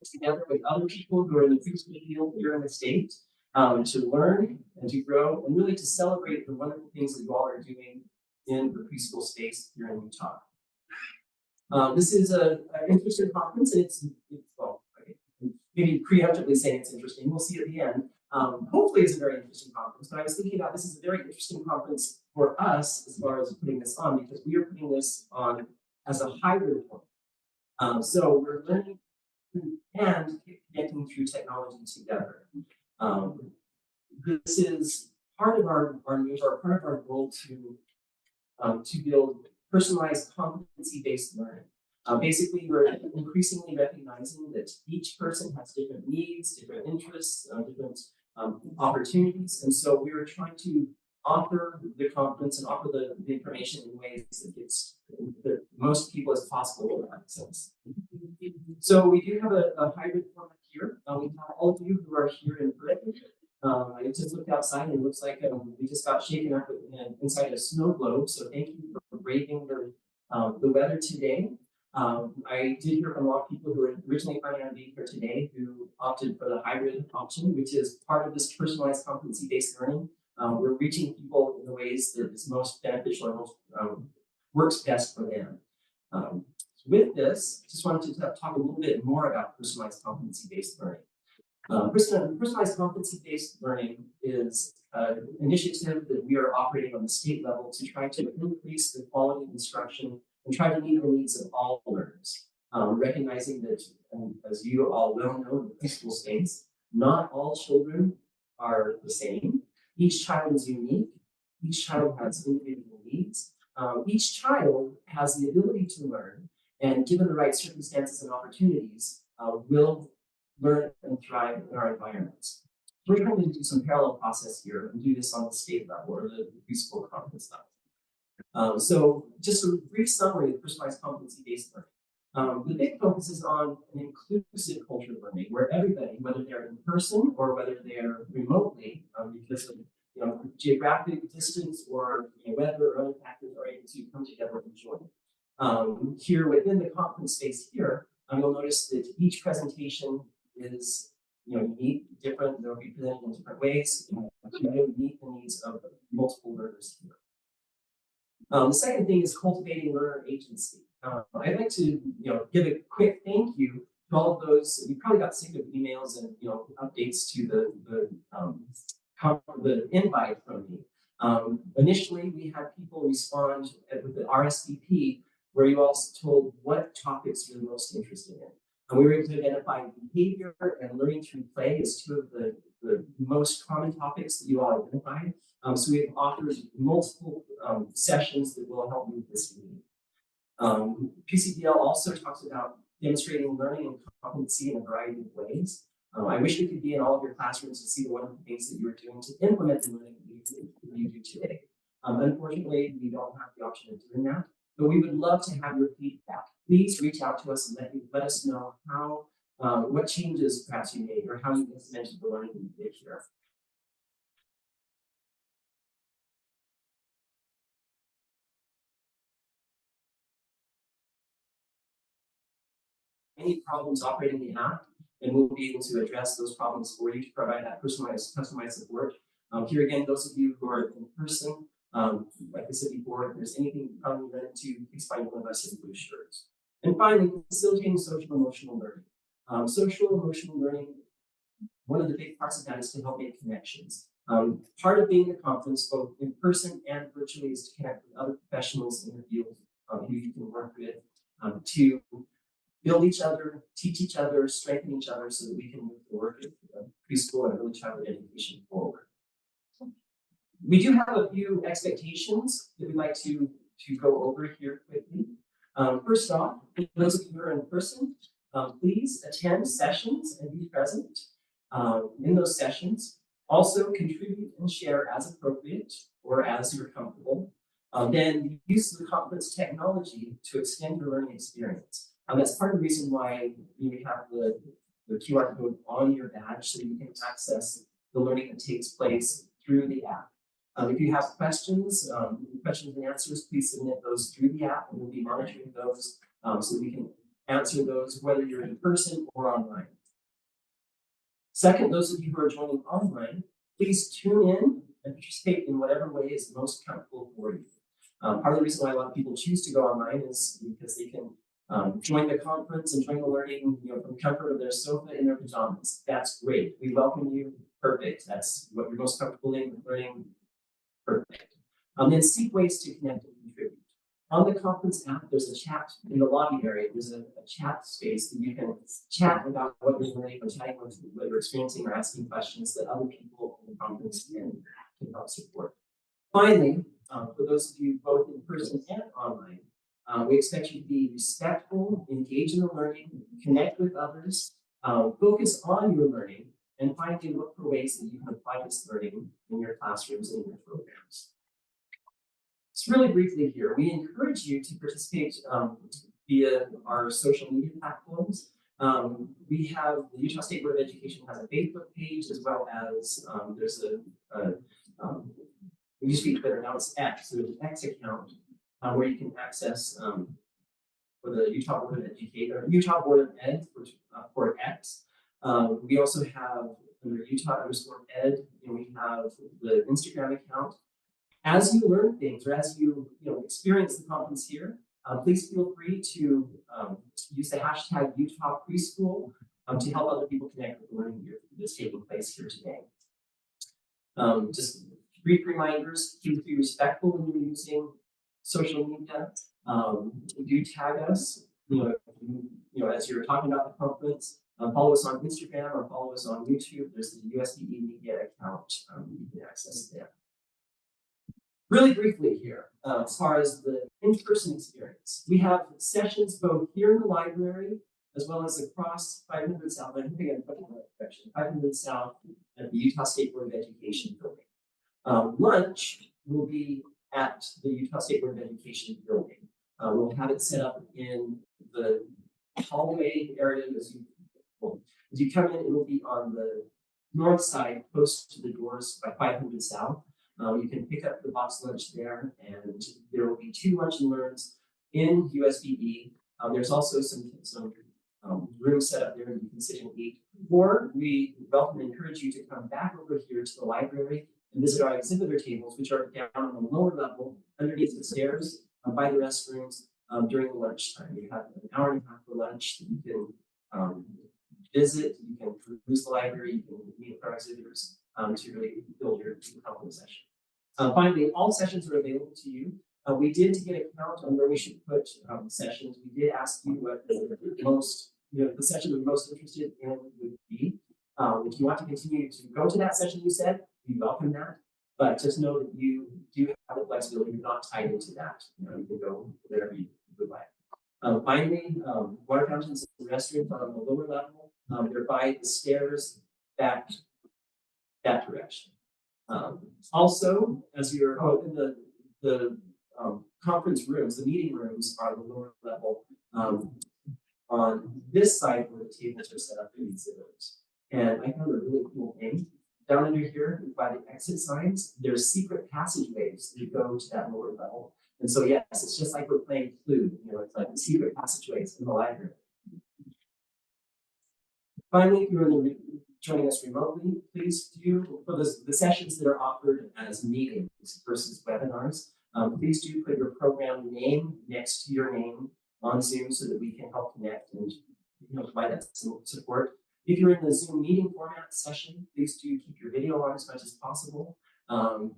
together with other people who are in the preschool field here in the state to learn and to grow and really to celebrate the wonderful things that you all are doing in the preschool space here in Utah. This is an interesting conference, and it's well, maybe preemptively saying it's interesting. We'll see at the end. Hopefully, it's a very interesting conference. But I was thinking about this is a very interesting conference for us as far as putting this on, because we are putting this on as a hybrid form. So we're learning and connecting through technology together. This is part of our news, or part of our goal to build personalized competency-based learning. Basically, we're increasingly recognizing that each person has different needs, different interests, different opportunities, and so we are trying to offer the conference and offer the information in ways that gets the most people as possible to access. So we do have a hybrid format here. We have all of you who are here in person. I just looked outside and it looks like we just got shaken up inside a snow globe. So thank you for braving the weather today. I did hear from a lot of people who were originally planning on being here today who opted for the hybrid option, which is part of this personalized competency-based learning. We're reaching people in the ways that is most beneficial and most works best for them. With this, just wanted to talk a little bit more about personalized competency-based learning. Personalized competency-based learning is an initiative that we are operating on the state level to try to increase the quality of instruction and try to meet the needs of all learners, recognizing that, as you all well know, in the preschool space, not all children are the same. Each child is unique. Each child has individual needs. Each child has the ability to learn, and given the right circumstances and opportunities, will learn and thrive in our environments. We're trying to do some parallel process here and do this on the state level or the preschool conference level. So just a brief summary of personalized competency-based learning. The big focus is on an inclusive culture of learning where everybody, whether they're in person or whether they're remotely, because of geographic distance or weather or other factors, are able to come together and join. Here within the conference space here, you'll notice that each presentation is unique, different. They'll be presented in different ways to really meet the needs of multiple learners here. The second thing is cultivating learner agency. I'd like to give a quick thank you to all of those. You probably got sick of emails and updates to the invite from me. Initially, we had people respond with the RSVP where you all told what topics you're most interested in. And we were able to identify behavior and learning through play as two of the most common topics that you all identified. So we have offered multiple sessions that will help meet this need. PCDL also talks about demonstrating learning and competency in a variety of ways. I wish we could be in all of your classrooms to see the wonderful things that you are doing to implement the learning that you do today. Unfortunately, we don't have the option of doing that, but we would love to have your feedback. Please reach out to us and let us know how what changes perhaps you made or how you implemented the learning that you did here. Any problems operating the app, and we'll be able to address those problems for you to provide that personalized, customized support. Here again, those of you who are in person, like I said before, if there's anything you probably run into, please find one of us in blue shirts. And finally, facilitating social emotional learning. Social emotional learning, one of the big parts of that is to help make connections. Part of being a conference, both in person and virtually, is to connect with other professionals in the field who you can work with to build each other, teach each other, strengthen each other so that we can move the work of preschool and early childhood education forward. We do have a few expectations that we'd like to go over here quickly. First off, those of you who are in person, please attend sessions and be present in those sessions. Also contribute and share as appropriate or as you're comfortable. Then use the conference technology to extend your learning experience. That's part of the reason why we have the QR code on your badge so you can access the learning that takes place through the app. If you have questions and answers, please submit those through the app, and we'll be monitoring those so that we can answer those whether you're in person or online. Second, those of you who are joining online, please tune in and participate in whatever way is most comfortable for you. Part of the reason why a lot of people choose to go online is because they can join the conference and join the learning, from the comfort of their sofa in their pajamas. That's great. We welcome you. Perfect. That's what you're most comfortable in learning. Perfect. Then seek ways to connect and contribute. On the conference app, there's a chat in the lobby area. There's a chat space that you can chat about what you're learning, or chatting with what you're experiencing, or asking questions that other people in the conference can help support. Finally, for those of you both in person and online, we expect you to be respectful, engage in the learning, connect with others, focus on your learning, and finally look for ways that you can apply this learning in your classrooms and in your programs. So really briefly here, we encourage you to participate via our social media platforms. We have the Utah State Board of Education has a Facebook page, as well as there's we used to be Twitter, now it's X. So there's an X account where you can access for the Utah Board of Education, or Utah Board of Ed for X. We also have under Utah_Ed, we have the Instagram account. As you learn things, or as you experience the conference here, please feel free to use the hashtag Utah Preschool to help other people connect with the learning that's taking place here today. Just brief reminders: please be respectful when you're using social media. Do tag us, as you're talking about the conference. Follow us on Instagram or follow us on YouTube. There's the USBE Media account you can access there. Really briefly here, as far as the in-person experience, we have sessions both here in the library as well as across 500 South. I'm moving in a different direction. 500 South at the Utah State Board of Education building. Lunch will be at the Utah State Board of Education building. We'll have it set up in the hallway area as you come in. It will be on the north side, close to the doors by 500 South. You can pick up the box lunch there, and there will be 2 lunch and learns in USBE. There's also some rooms set up there that you can sit and eat. Or we welcome and encourage you to come back over here to the library and visit our exhibitor tables, which are down on the lower level underneath the stairs by the restrooms during the lunchtime. You have an hour and a half for lunch that you can visit, you can peruse the library, you can meet with our exhibitors to really build your conference session. Finally, all sessions are available to you. We did, to get a count on where we should put sessions, we did ask you what the session you're most interested in would be. If you want to continue to go to that session, you said, we welcome that. But just know that you do have the flexibility. You're not tied into that. You can go wherever you would like. Finally, water fountains and restrooms are on the lower level. They're by the stairs that direction. Also, as you're in the conference rooms, the meeting rooms are the lower level on this side where the tables are set up for the exhibitors. And I found a really cool thing. Down under here by the exit signs, there's secret passageways that go to that lower level. And so yes, it's just like we're playing Clue. It's like the secret passageways in the library. Finally, if you're joining us remotely, please do, for the sessions that are offered as meetings versus webinars, please do put your program name next to your name on Zoom so that we can help connect and provide that support. If you're in the Zoom meeting format session, please do keep your video on as much as possible.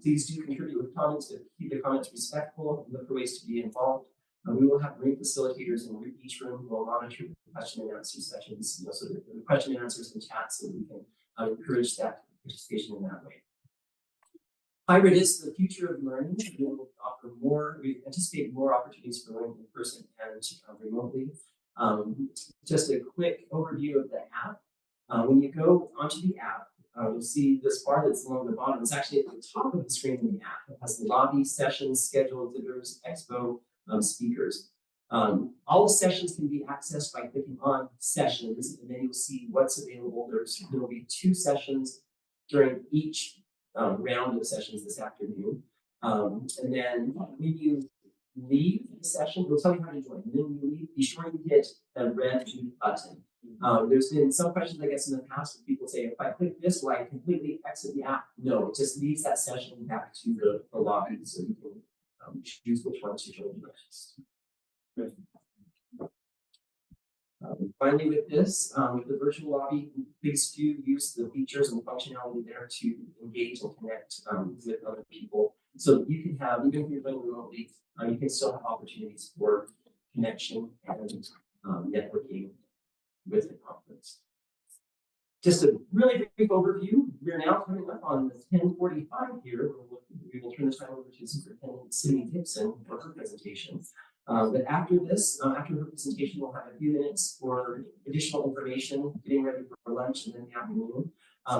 Please do contribute with comments, but keep the comments respectful and look for ways to be involved. We will have room facilitators in each room who will monitor the question and answer sessions, so that the question and answers and chats, so that we can encourage that participation in that way. Hybrid is the future of learning. We will offer we anticipate more opportunities for learning in person and remotely. Just a quick overview of the app. When you go onto the app, you'll see this bar that's along the bottom. It's actually at the top of the screen in the app. It has the lobby, sessions, schedule, exhibitors, expo, speakers. All the sessions can be accessed by clicking on sessions, and then you'll see what's available. There will be 2 sessions during each round of sessions this afternoon. And then when you leave the session, it'll tell you how to join. And then when you leave, be sure you hit the red mute button. There's been some questions, I guess, in the past where people say, if I click this, will I completely exit the app? No, it just leaves that session back to the lobby, so you can choose which one to join next. Finally, with this, with the virtual lobby, please do use the features and functionality there to engage and connect with other people. So you can have, even if you're running remotely, you can still have opportunities for connection and networking with the conference. Just a really brief overview. We're now coming up on the 10:45 here. We will turn this time over to Superintendent Cindy Dixon for her presentation. But after this, after her presentation, we'll have a few minutes for additional information, getting ready for lunch and then the afternoon.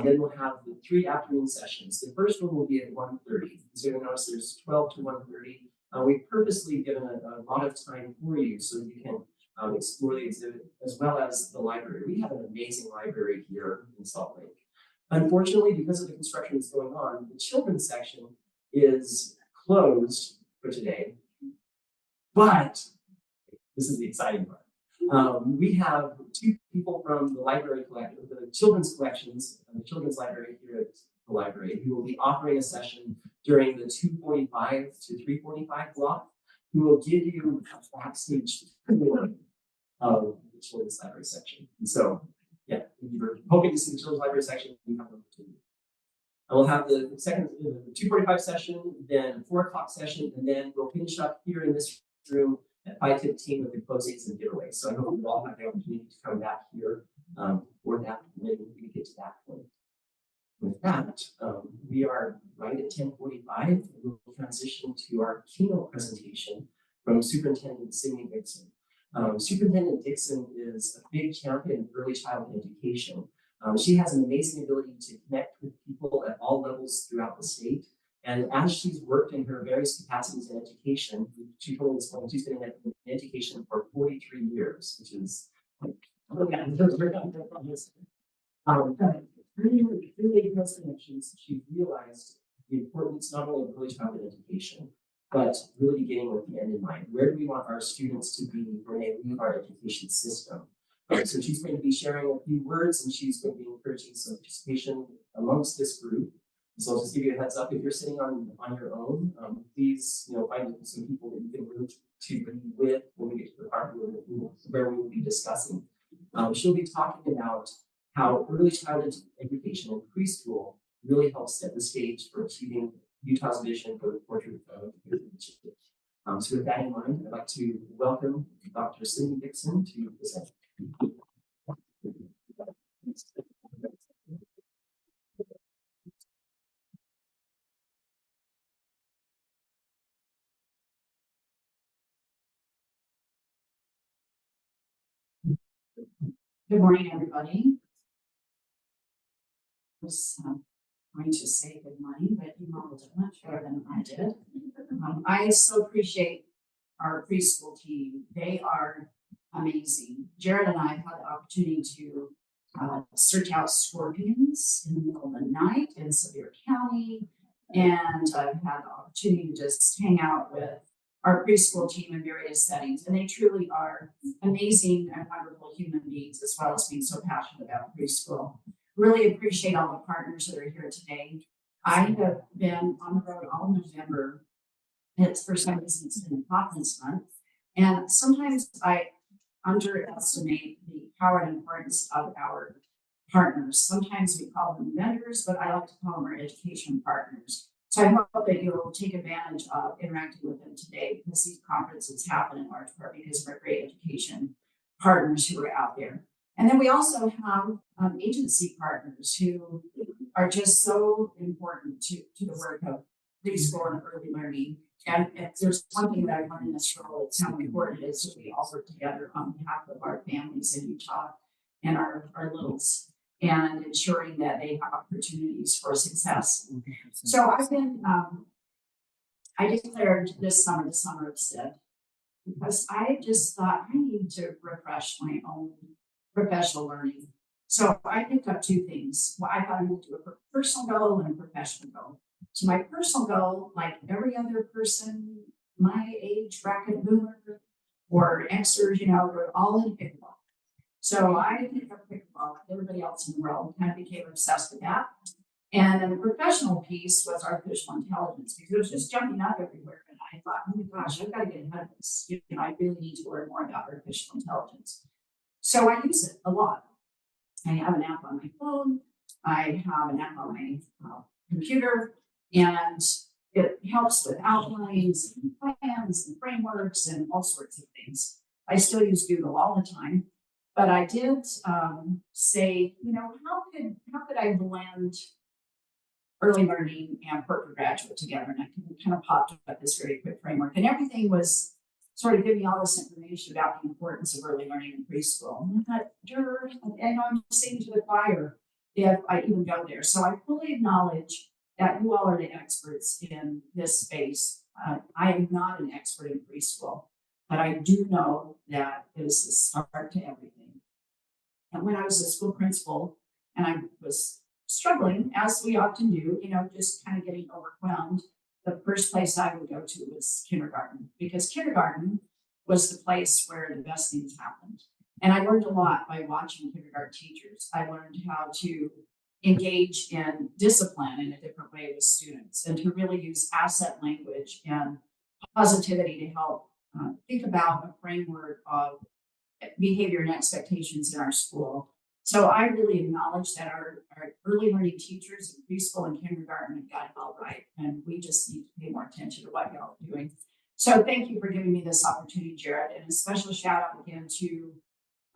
Then we'll have the 3 afternoon sessions. The first one will be at 1:30. So you'll notice there's 12 to 1:30. We've purposely given a lot of time for you so you can explore the exhibit as well as the library. We have an amazing library here in Salt Lake. Unfortunately, because of the construction that's going on, the children's section is closed for today. But this is the exciting part. We have 2 people from the library collection, the children's collections, and the children's library here at the library, who will be offering a session during the 2:45 to 3:45 block, who will give you a backstage tour of the children's library section. And so, yeah, if you're hoping to see the children's library section, you have an opportunity. And we'll have the second, the 2:45 session, then 4 o'clock session, and then we'll finish up here in this room at 5:15 with the closings and giveaways. So I hope you all have the opportunity to come back here for that, and then we get to that point. With that, we are right at 10:45. We'll transition to our keynote presentation from Superintendent Cindy Dixon. Superintendent Dixon is a big champion of early childhood education. She has an amazing ability to connect with people at all levels throughout the state. And as she's worked in her various capacities in education, she told us she's been in education for 43 years, which is through those connections, she realized the importance not only of early childhood education, but really beginning with the end in mind. Where do we want our students to be when they leave our education system? So she's going to be sharing a few words, and she's going to be encouraging some participation amongst this group. So I'll just give you a heads up, if you're sitting on your own, please find some people that you can move to be with when we get to the part where we will be discussing. She'll be talking about how early childhood education and preschool really helps set the stage for achieving Utah's vision for the portrait of the initiative. So with that in mind, I'd like to welcome Dr. Cindy Dixon to present. Good morning, everybody. I was going to say good morning, but you all did much better than I did. I so appreciate our preschool team. They are amazing. Jared and I have had the opportunity to search out scorpions in the middle of the night in Sevier County, and I've had the opportunity to just hang out with our preschool team in various settings, and they truly are amazing and wonderful human beings, as well as being so passionate about preschool. Really appreciate all the partners that are here today. I have been on the road all November. It's for some reason it's been Conference Month, and sometimes I underestimate the power and importance of our partners. Sometimes we call them vendors, but I like to call them our education partners. So I hope that you'll take advantage of interacting with them today, because these conferences happen in large part because of our great education partners who are out there. And then we also have agency partners who are just so important to the work of preschool and early learning. And if there's one thing that I learned in this role, it's how important it is that we all work together on behalf of our families in Utah and our littles, and ensuring that they have opportunities for success. So I've been, I declared this summer the summer of Sid, because I just thought I need to refresh my own professional learning. So I picked up 2 things. Well, I thought I would do a personal goal and a professional goal. So my personal goal, like every other person my age bracket boomer or Xers, you know, were all in pickleball. So I picked up pickleball like everybody else in the world, kind of became obsessed with that. And then the professional piece was artificial intelligence because it was just jumping up everywhere. And I thought, oh my gosh, I've got to get ahead of this. You know, I really need to learn more about artificial intelligence. So I use it a lot. I have an app on my phone. I have an app on my computer, and it helps with outlines and plans and frameworks and all sorts of things. I still use Google all the time, but I did say, you know, how could I blend early learning and graduate together? And I kind of popped up this very quick framework, and everything was sort of giving me all this information about the importance of early learning in preschool. And I thought, and I'm singing to the choir if I even go there. So I fully acknowledge that you all are the experts in this space. I am not an expert in preschool, but I do know that it is the start to everything. And when I was a school principal and I was struggling, as we often do, you know, just kind of getting overwhelmed, the first place I would go to was kindergarten, because kindergarten was the place where the best things happened. And I learned a lot by watching kindergarten teachers. I learned how to engage in discipline in a different way with students and to really use asset language and positivity to help think about a framework of behavior and expectations in our school. So I really acknowledge that our early learning teachers in preschool and kindergarten have got it all right, and we just need to pay more attention to what y'all are doing. So thank you for giving me this opportunity, Jared, and a special shout out again to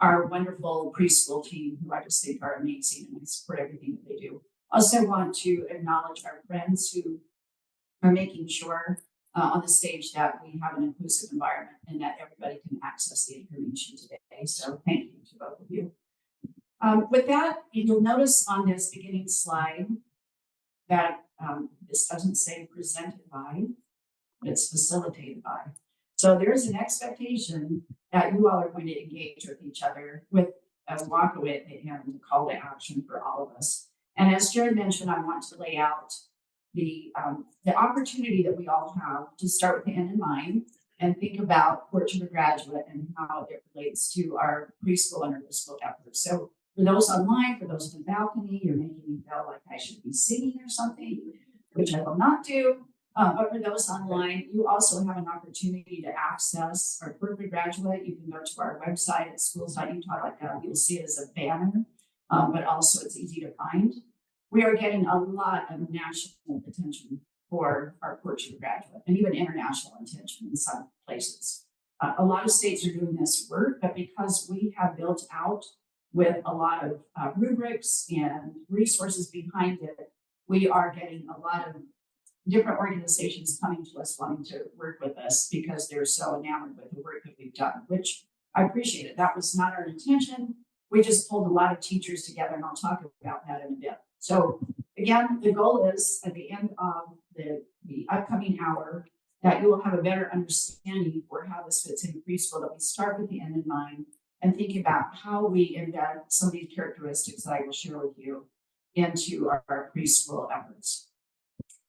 our wonderful preschool team, who I just think are amazing, and I support everything that they do. Also want to acknowledge our friends who are making sure on the stage that we have an inclusive environment and that everybody can access the information today. So thank you to both of you. With that, you'll notice on this beginning slide that this doesn't say presented by, but it's facilitated by. So there is an expectation that you all are going to engage with each other with a walkaway at the end, a call to action for all of us. And as Jared mentioned, I want to lay out the opportunity that we all have to start with the end in mind and think about Portrait of a Graduate and how it relates to our preschool and our preschool efforts. So for those online, for those in the balcony, you're making me feel like I should be singing or something, which I will not do. But for those online, you also have an opportunity to access our Portrait Graduate. You can go to our website at schools.utah.gov. You'll see it as a banner, but also it's easy to find. We are getting a lot of national attention for our Portrait Graduate and even international attention in some places. A lot of states are doing this work, but because we have built out with a lot of rubrics and resources behind it, we are getting a lot of different organizations coming to us wanting to work with us because they're so enamored with the work that we've done, which I appreciate it. That was not our intention. We just pulled a lot of teachers together, and I'll talk about that in a bit. So again, the goal is at the end of the upcoming hour that you will have a better understanding for how this fits in preschool, that we start with the end in mind and think about how we embed some of these characteristics that I will share with you into our preschool efforts.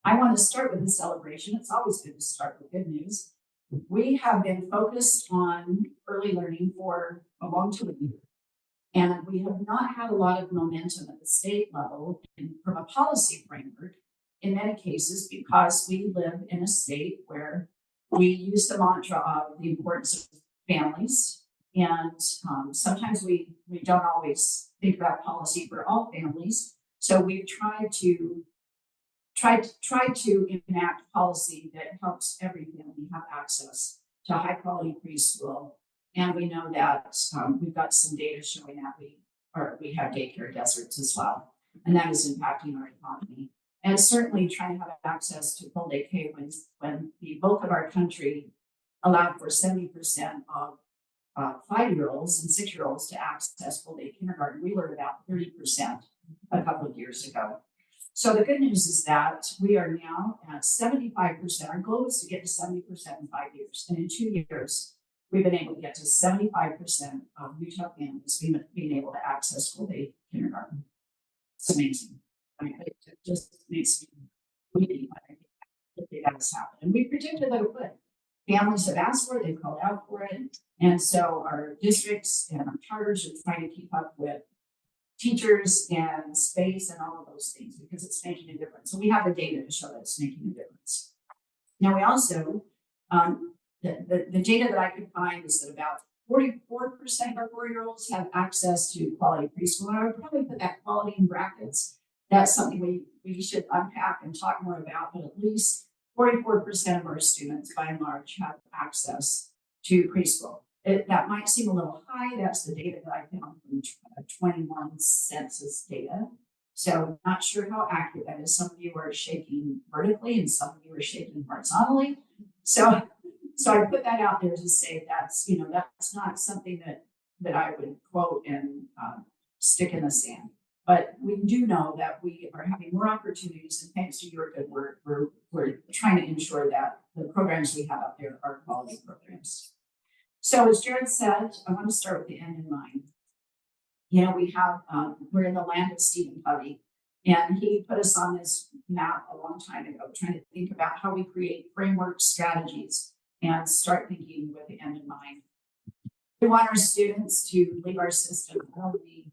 I want to start with the celebration. It's always good to start with good news. We have been focused on early learning for a long time, and we have not had a lot of momentum at the state level from a policy framework in many cases because we live in a state where we use the mantra of the importance of families. And sometimes we don't always think about policy for all families. So we've tried to enact policy that helps every family have access to high quality preschool. And we know that we've got some data showing that we have daycare deserts as well. And that is impacting our economy. And certainly trying to have access to full day K when the bulk of our country allowed for 70% of 5-year-olds and 6-year-olds to access full day kindergarten. We were about 30% a couple of years ago. So the good news is that we are now at 75%. Our goal is to get to 70% in 5 years. And in 2 years, we've been able to get to 75% of Utah families being able to access full day kindergarten. It's amazing. I mean, it just makes me weepy when I think that has happened. And we predicted that it would. families have asked for it, they've called out for it. And so our districts and our charters are trying to keep up with teachers and space and all of those things because it's making a difference. So we have the data to show that it's making a difference. Now we also, the data that I could find is that about 44% of our 4-year-olds have access to quality preschool. And I would probably put that quality in brackets. That's something we should unpack and talk more about, but at least 44% of our students, by and large, have access to preschool. That might seem a little high. That's the data that I found from 21 census data. So not sure how accurate that is. Some of you are shaking vertically and some of you are shaking horizontally. So I put that out there to say that's not something that I would quote and stick in the sand. But we do know that we are having more opportunities, and thanks to your good work, we're trying to ensure that the programs we have out there are quality programs. So as Jared said, I want to start with the end in mind. We have, we're in the land of Stephen Covey, and he put us on this map a long time ago, trying to think about how we create frameworks, strategies, and start thinking with the end in mind. We want our students to leave our system not only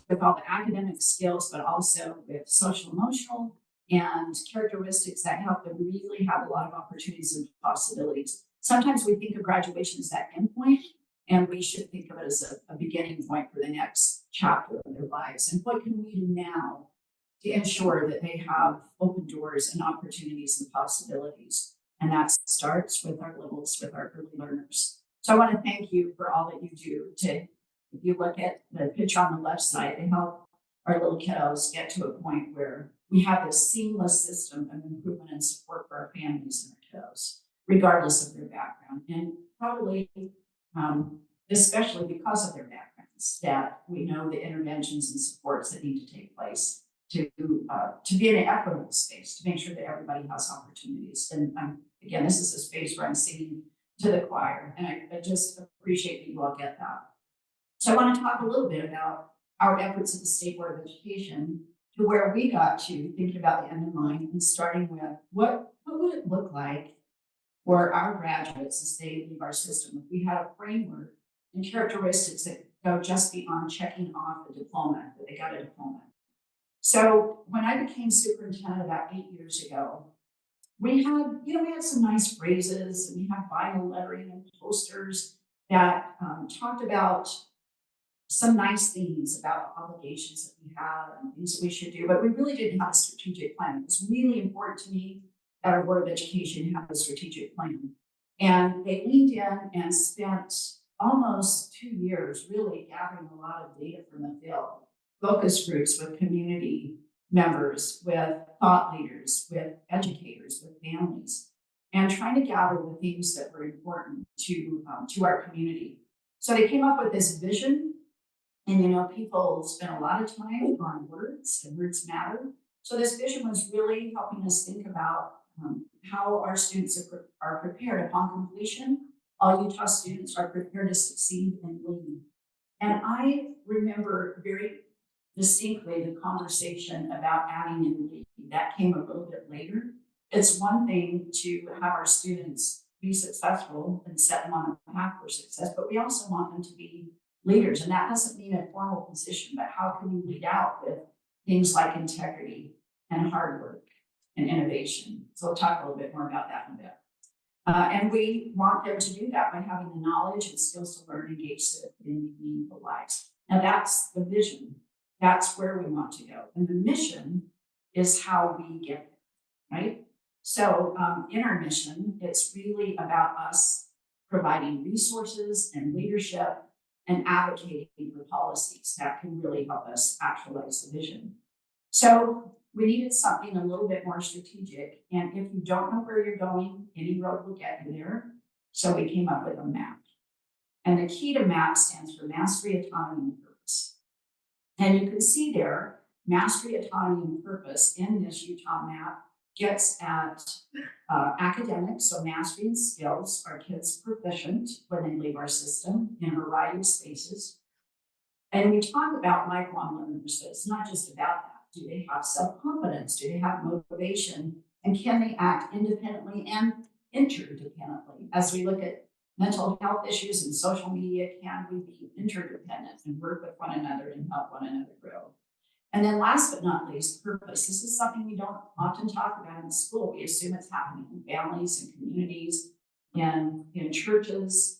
with all the academic skills, but also with social, emotional, and characteristics that help them really have a lot of opportunities and possibilities. Sometimes we think of graduation as that endpoint, and we should think of it as a beginning point for the next chapter of their lives. And what can we do now to ensure that they have open doors and opportunities and possibilities? And that starts with our littles, with our early learners. So I want to thank you for all that you do if you look at the picture on the left side, they help our little kiddos get to a point where we have this seamless system of improvement and support for our families and our kiddos, regardless of their background. And probably, especially because of their backgrounds, that we know the interventions and supports that need to take place to be in an equitable space, to make sure that everybody has opportunities. And again, this is a space where I'm singing to the choir, and I just appreciate that you all get that. So I want to talk a little bit about our efforts at the State Board of Education to where we got to thinking about the end in mind and starting with what would it look like for our graduates as they leave our system if we had a framework and characteristics that go just beyond checking off the diploma, that they got a diploma. So when I became superintendent about 8 years ago, we had some nice phrases, and we had vinyl lettering and posters that talked about some nice things about obligations that we have and things that we should do, but we really didn't have a strategic plan. It was really important to me that our Board of Education have a strategic plan. And they leaned in and spent almost 2 years really gathering a lot of data from the field, focus groups with community members, with thought leaders, with educators, with families, and trying to gather the things that were important to our community. So they came up with this vision. And people spend a lot of time on words, and words matter. So this vision was really helping us think about how our students are prepared upon completion. All Utah students are prepared to succeed and lead. And I remember very distinctly the conversation about adding in lead. That came a little bit later. It's one thing to have our students be successful and set them on a path for success, but we also want them to be leaders. And that doesn't mean a formal position, but how can we lead out with things like integrity and hard work and innovation? So we'll talk a little bit more about that in a bit. And we want them to do that by having the knowledge and skills to learn and engage in meaningful lives. Now that's the vision. That's where we want to go. And the mission is how we get there, right? So in our mission, it's really about us providing resources and leadership and advocating for policies that can really help us actualize the vision. So we needed something a little bit more strategic. And if you don't know where you're going, any road will get you there. So we came up with a map. And the key to MAP stands for Mastery, Autonomy, and Purpose. And you can see there, Mastery, Autonomy, and Purpose in this Utah map gets at academics, so mastery and skills. Are kids proficient when they leave our system in a variety of spaces? And we talk about lifelong learners, but it's not just about that. Do they have self-confidence? Do they have motivation? And can they act independently and interdependently. As we look at mental health issues and social media, can we be interdependent and work with one another and help one another grow? And then last but not least, purpose. This is something we don't often talk about in school. We assume it's happening in families and communities and in churches.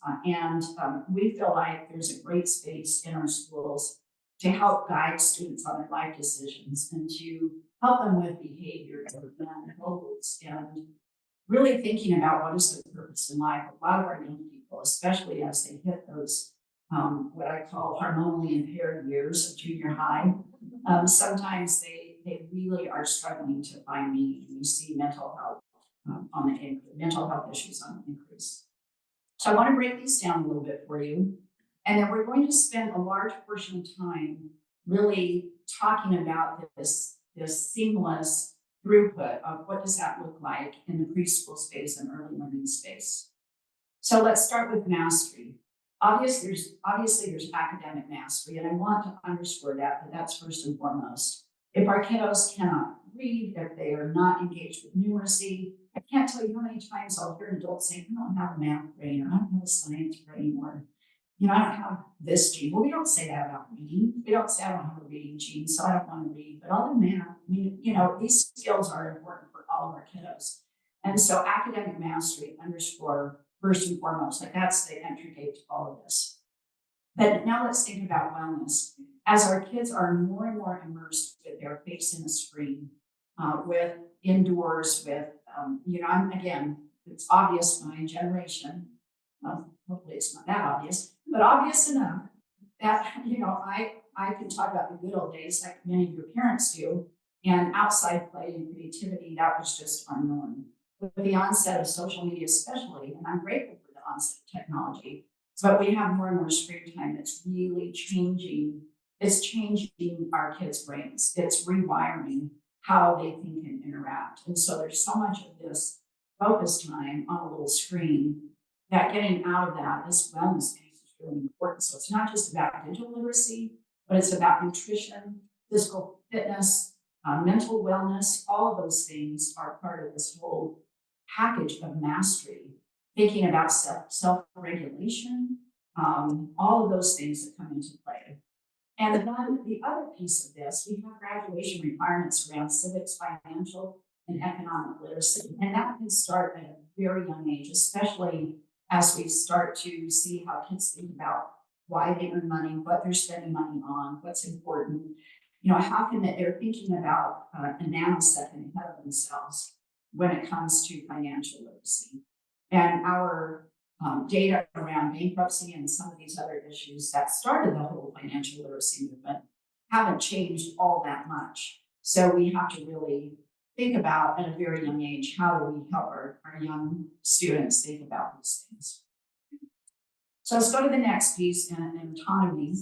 We feel like there's a great space in our schools to help guide students on their life decisions and to help them with behavior and goals and really thinking about what is their purpose in life. A lot of our young people, especially as they hit those what I call hormonally impaired years of junior high, sometimes they really are struggling to find meaning. We see mental health mental health issues on the increase. So I want to break these down a little bit for you. And then we're going to spend a large portion of time really talking about this seamless throughput of what does that look like in the preschool space and early learning space. So let's start with mastery. Obviously, there's academic mastery, and I want to underscore that, but that's first and foremost. If our kiddos cannot read, if they are not engaged with numeracy, I can't tell you how many times I'll hear an adult say, I don't have a math brain, or I don't have a science brain, or I don't have this gene. Well, we don't say that about reading. We don't say I don't have a reading gene, so I don't want to read. But other than math, these skills are important for all of our kiddos. And so academic mastery underscore first and foremost, like that's the entry gate to all of this. But now let's think about wellness. As our kids are more and more immersed with their face in the screen, with indoors, with, it's obvious my generation, hopefully it's not that obvious, but obvious enough that, I can talk about the good old days like many of your parents do, and outside play and creativity, that was just unknown. With the onset of social media especially, and I'm grateful for the onset of technology, but we have more and more screen time that's really changing. It's changing our kids' brains. It's rewiring how they think and interact. And so there's so much of this focus time on a little screen that getting out of that, this wellness space is really important. So it's not just about digital literacy, but it's about nutrition, physical fitness, mental wellness. All of those things are part of this whole package of mastery, thinking about self-regulation, all of those things that come into play. And then the other piece of this, we have graduation requirements around civics, financial, and economic literacy. And that can start at a very young age, especially as we start to see how kids think about why they earn money, what they're spending money on, what's important. How can they're thinking about a nanosecond ahead of themselves when it comes to financial literacy. And our data around bankruptcy and some of these other issues that started the whole financial literacy movement haven't changed all that much. So we have to really think about at a very young age, how do we help our young students think about these things? So let's go to the next piece in autonomy.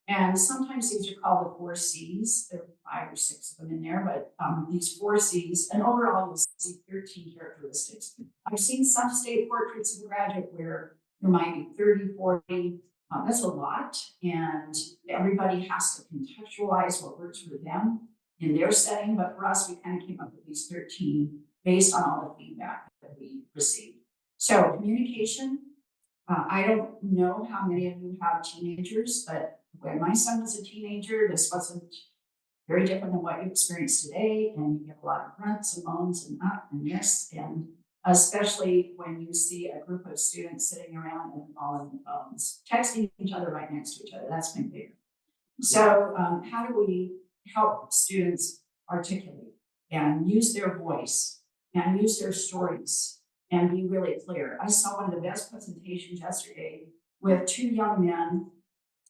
And sometimes these are called the 4 C's. There are 5 or 6 of them in there, but these 4 C's, and overall you'll see 13 characteristics. I've seen some state portraits of a graduate where there might be 30, 40. That's a lot, and everybody has to contextualize what works for them in their setting. But for us, we kind of came up with these 13 based on all the feedback that we received. So communication. I don't know how many of you have teenagers, but when my son was a teenager, this wasn't very different than what you experience today. And you get a lot of grunts and moans and and yes. And especially when you see a group of students sitting around and all on the phones, texting each other right next to each other. That's my favorite. So how do we help students articulate and use their voice and use their stories and be really clear? I saw one of the best presentations yesterday with 2 young men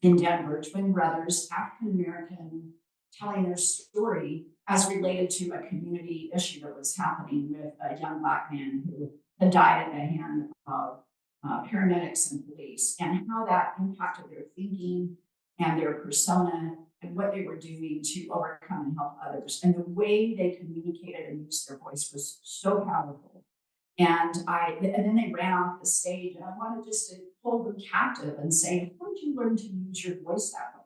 in Denver, twin brothers, African-American, telling their story as related to a community issue that was happening with a young Black man who had died at the hand of paramedics and police, and how that impacted their thinking and their persona and what they were doing to overcome and help others. And the way they communicated and used their voice was so powerful. And then they ran off the stage, and I wanted just to hold them captive and say, how did you learn to use your voice that way?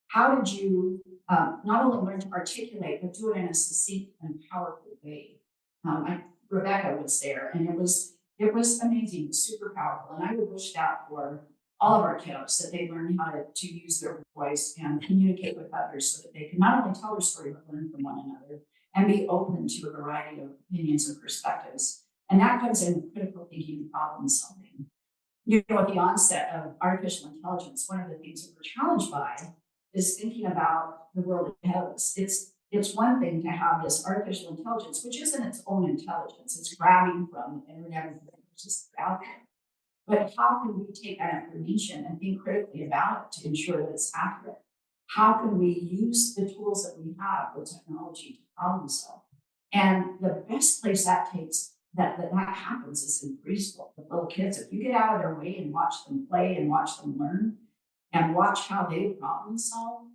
How did you not only learn to articulate, but do it in a succinct and powerful way? Rebecca was there, and it was It was amazing, super powerful, and I would wish that for all of our kiddos, that they learn how to use their voice and communicate with others so that they can not only tell their story, but learn from one another and be open to a variety of opinions and perspectives. And that comes in critical thinking and problem solving. You know, at the onset of artificial intelligence, one of the things that we're challenged by is thinking about the world ahead of us. It's one thing to have this artificial intelligence, which isn't its own intelligence. It's grabbing from the internet and it's just out there. But how can we take that information and think critically about it to ensure that it's accurate? How can we use the tools that we have with technology to problem solve? And the best place that takes that happens is in preschool with little kids. If you get out of their way and watch them play and watch them learn and watch how they problem solve,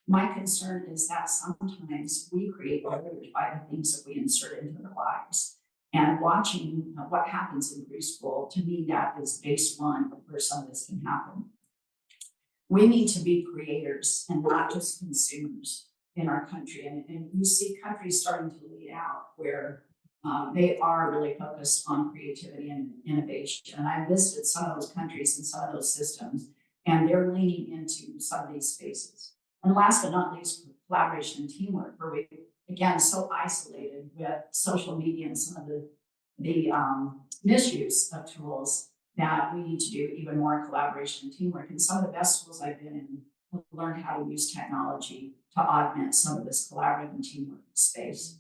my concern is that sometimes we create barriers by the things that we insert into their lives. And watching what happens in preschool, to me, that is phase one of where some of this can happen. We need to be creators and not just consumers in our country. And you see countries starting to lead out where they are really focused on creativity and innovation. And I visited some of those countries and some of those systems, and they're leaning into some of these spaces. And last but not least, collaboration and teamwork, where we, again, so isolated with social media and some of the misuse of tools, that we need to do even more collaboration and teamwork. And some of the best schools I've been in have learned how to use technology to augment some of this collaborative and teamwork space.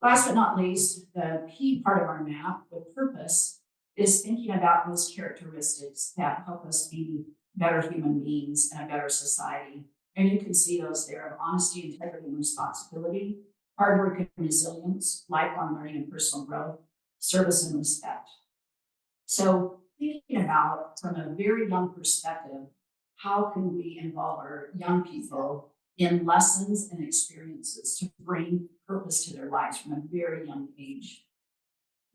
Last but not least, the key part of our map with purpose is thinking about those characteristics that help us be better human beings and a better society. And you can see those there of honesty, integrity, and responsibility, hard work and resilience, lifelong learning and personal growth, service and respect. So thinking about from a very young perspective, how can we involve our young people in lessons and experiences to bring purpose to their lives from a very young age?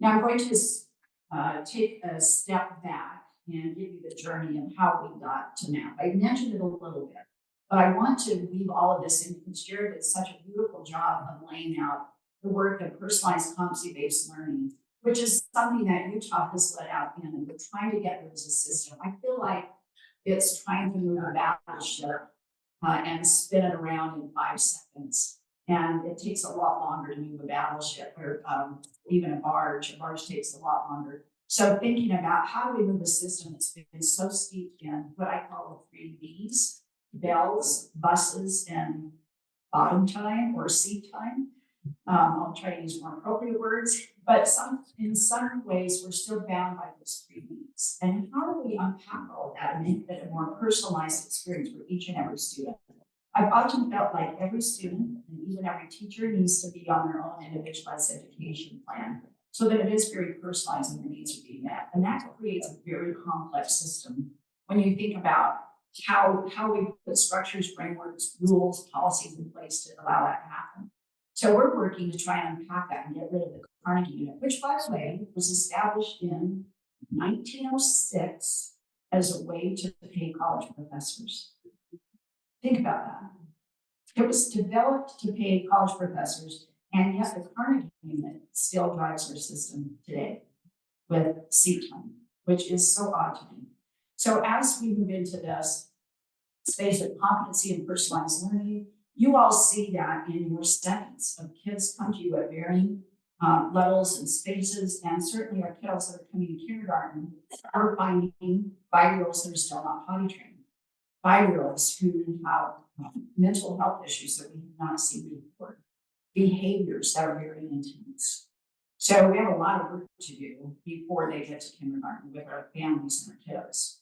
Now I'm going to take a step back and give you the journey of how we got to MAP. I mentioned it a little bit, but I want to weave all of this in because Jared did such a beautiful job of laying out the work of personalized competency-based learning, which is something that Utah has let out in, and we're trying to get rid of the system. I feel like it's trying to move a battleship and spin it around in 5 seconds. And it takes a lot longer to move a battleship or even a barge. A barge takes a lot longer. So thinking about how do we move a system that's been so steeped in what I call the 3 Bs, bells, buses, and bottom time or seat time. I'll try to use more appropriate words, but in some ways we're still bound by those 3 Bs. And how do we unpack all of that and make it a more personalized experience for each and every student? I've often felt like every student and even every teacher needs to be on their own individualized education plan so that it is very personalized and the needs are being met. And that creates a very complex system when you think about how we put structures, frameworks, rules, policies in place to allow that to happen. So we're working to try and unpack that and get rid of the Carnegie Unit, which, by the way, was established in 1906 as a way to pay college professors. Think about that. It was developed to pay college professors, and yet the Carnegie Unit still drives our system today with seat time, which is so odd to me. So as we move into this space of competency and personalized learning, you all see that in your settings of kids come to you at varying levels and spaces, and certainly our kiddos that are coming to kindergarten are finding 5-year-olds that are still not potty trained, 5-year-olds who have mental health issues that we have not seen before, behaviors that are very intense. So we have a lot of work to do before they get to kindergarten with our families and our kiddos.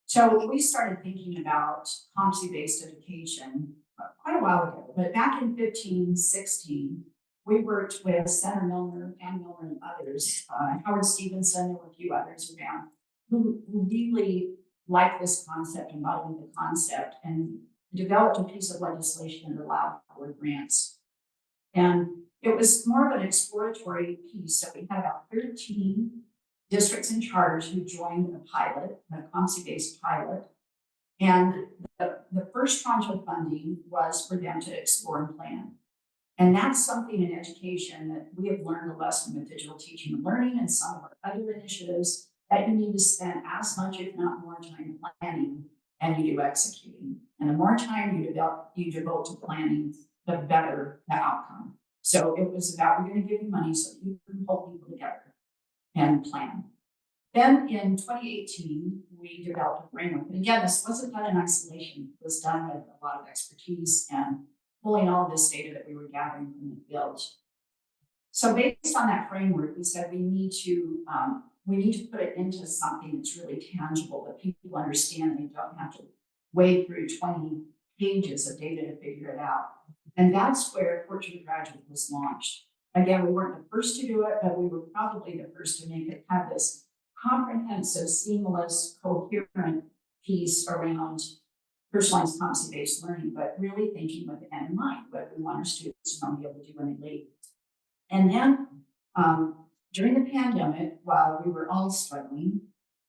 So we started thinking about competency-based education quite a while ago, but back in 15, 16, we worked with Senator Milner, Ann Milner, and others, Howard Stevenson, there were a few others around, who really liked this concept, embodied the concept, and developed a piece of legislation that allowed for grants. And it was more of an exploratory piece. So we had about 13 districts and charters who joined a pilot, a competency-based pilot. And the first tranche of funding was for them to explore and plan. And that's something in education that we have learned a lesson with digital teaching and learning and some of our other initiatives, that you need to spend as much, if not more, time planning and you do executing. And the more time you devote to planning, the better the outcome. So it was about, we're going to give you money so that you can pull people together and plan. Then in 2018, we developed a framework. And again, this wasn't done in isolation. It was done with a lot of expertise and pulling all this data that we were gathering from the field. So based on that framework, we said we need to put it into something that's really tangible, that people understand and they don't have to wade through 20 pages of data to figure it out. And that's where Court to the Graduate was launched. Again, we weren't the first to do it, but we were probably the first to make it have this comprehensive, seamless, coherent piece around personalized competency-based learning, but really thinking with the end in mind, what we want our students to be able to do when they leave. And then during the pandemic, while we were all struggling,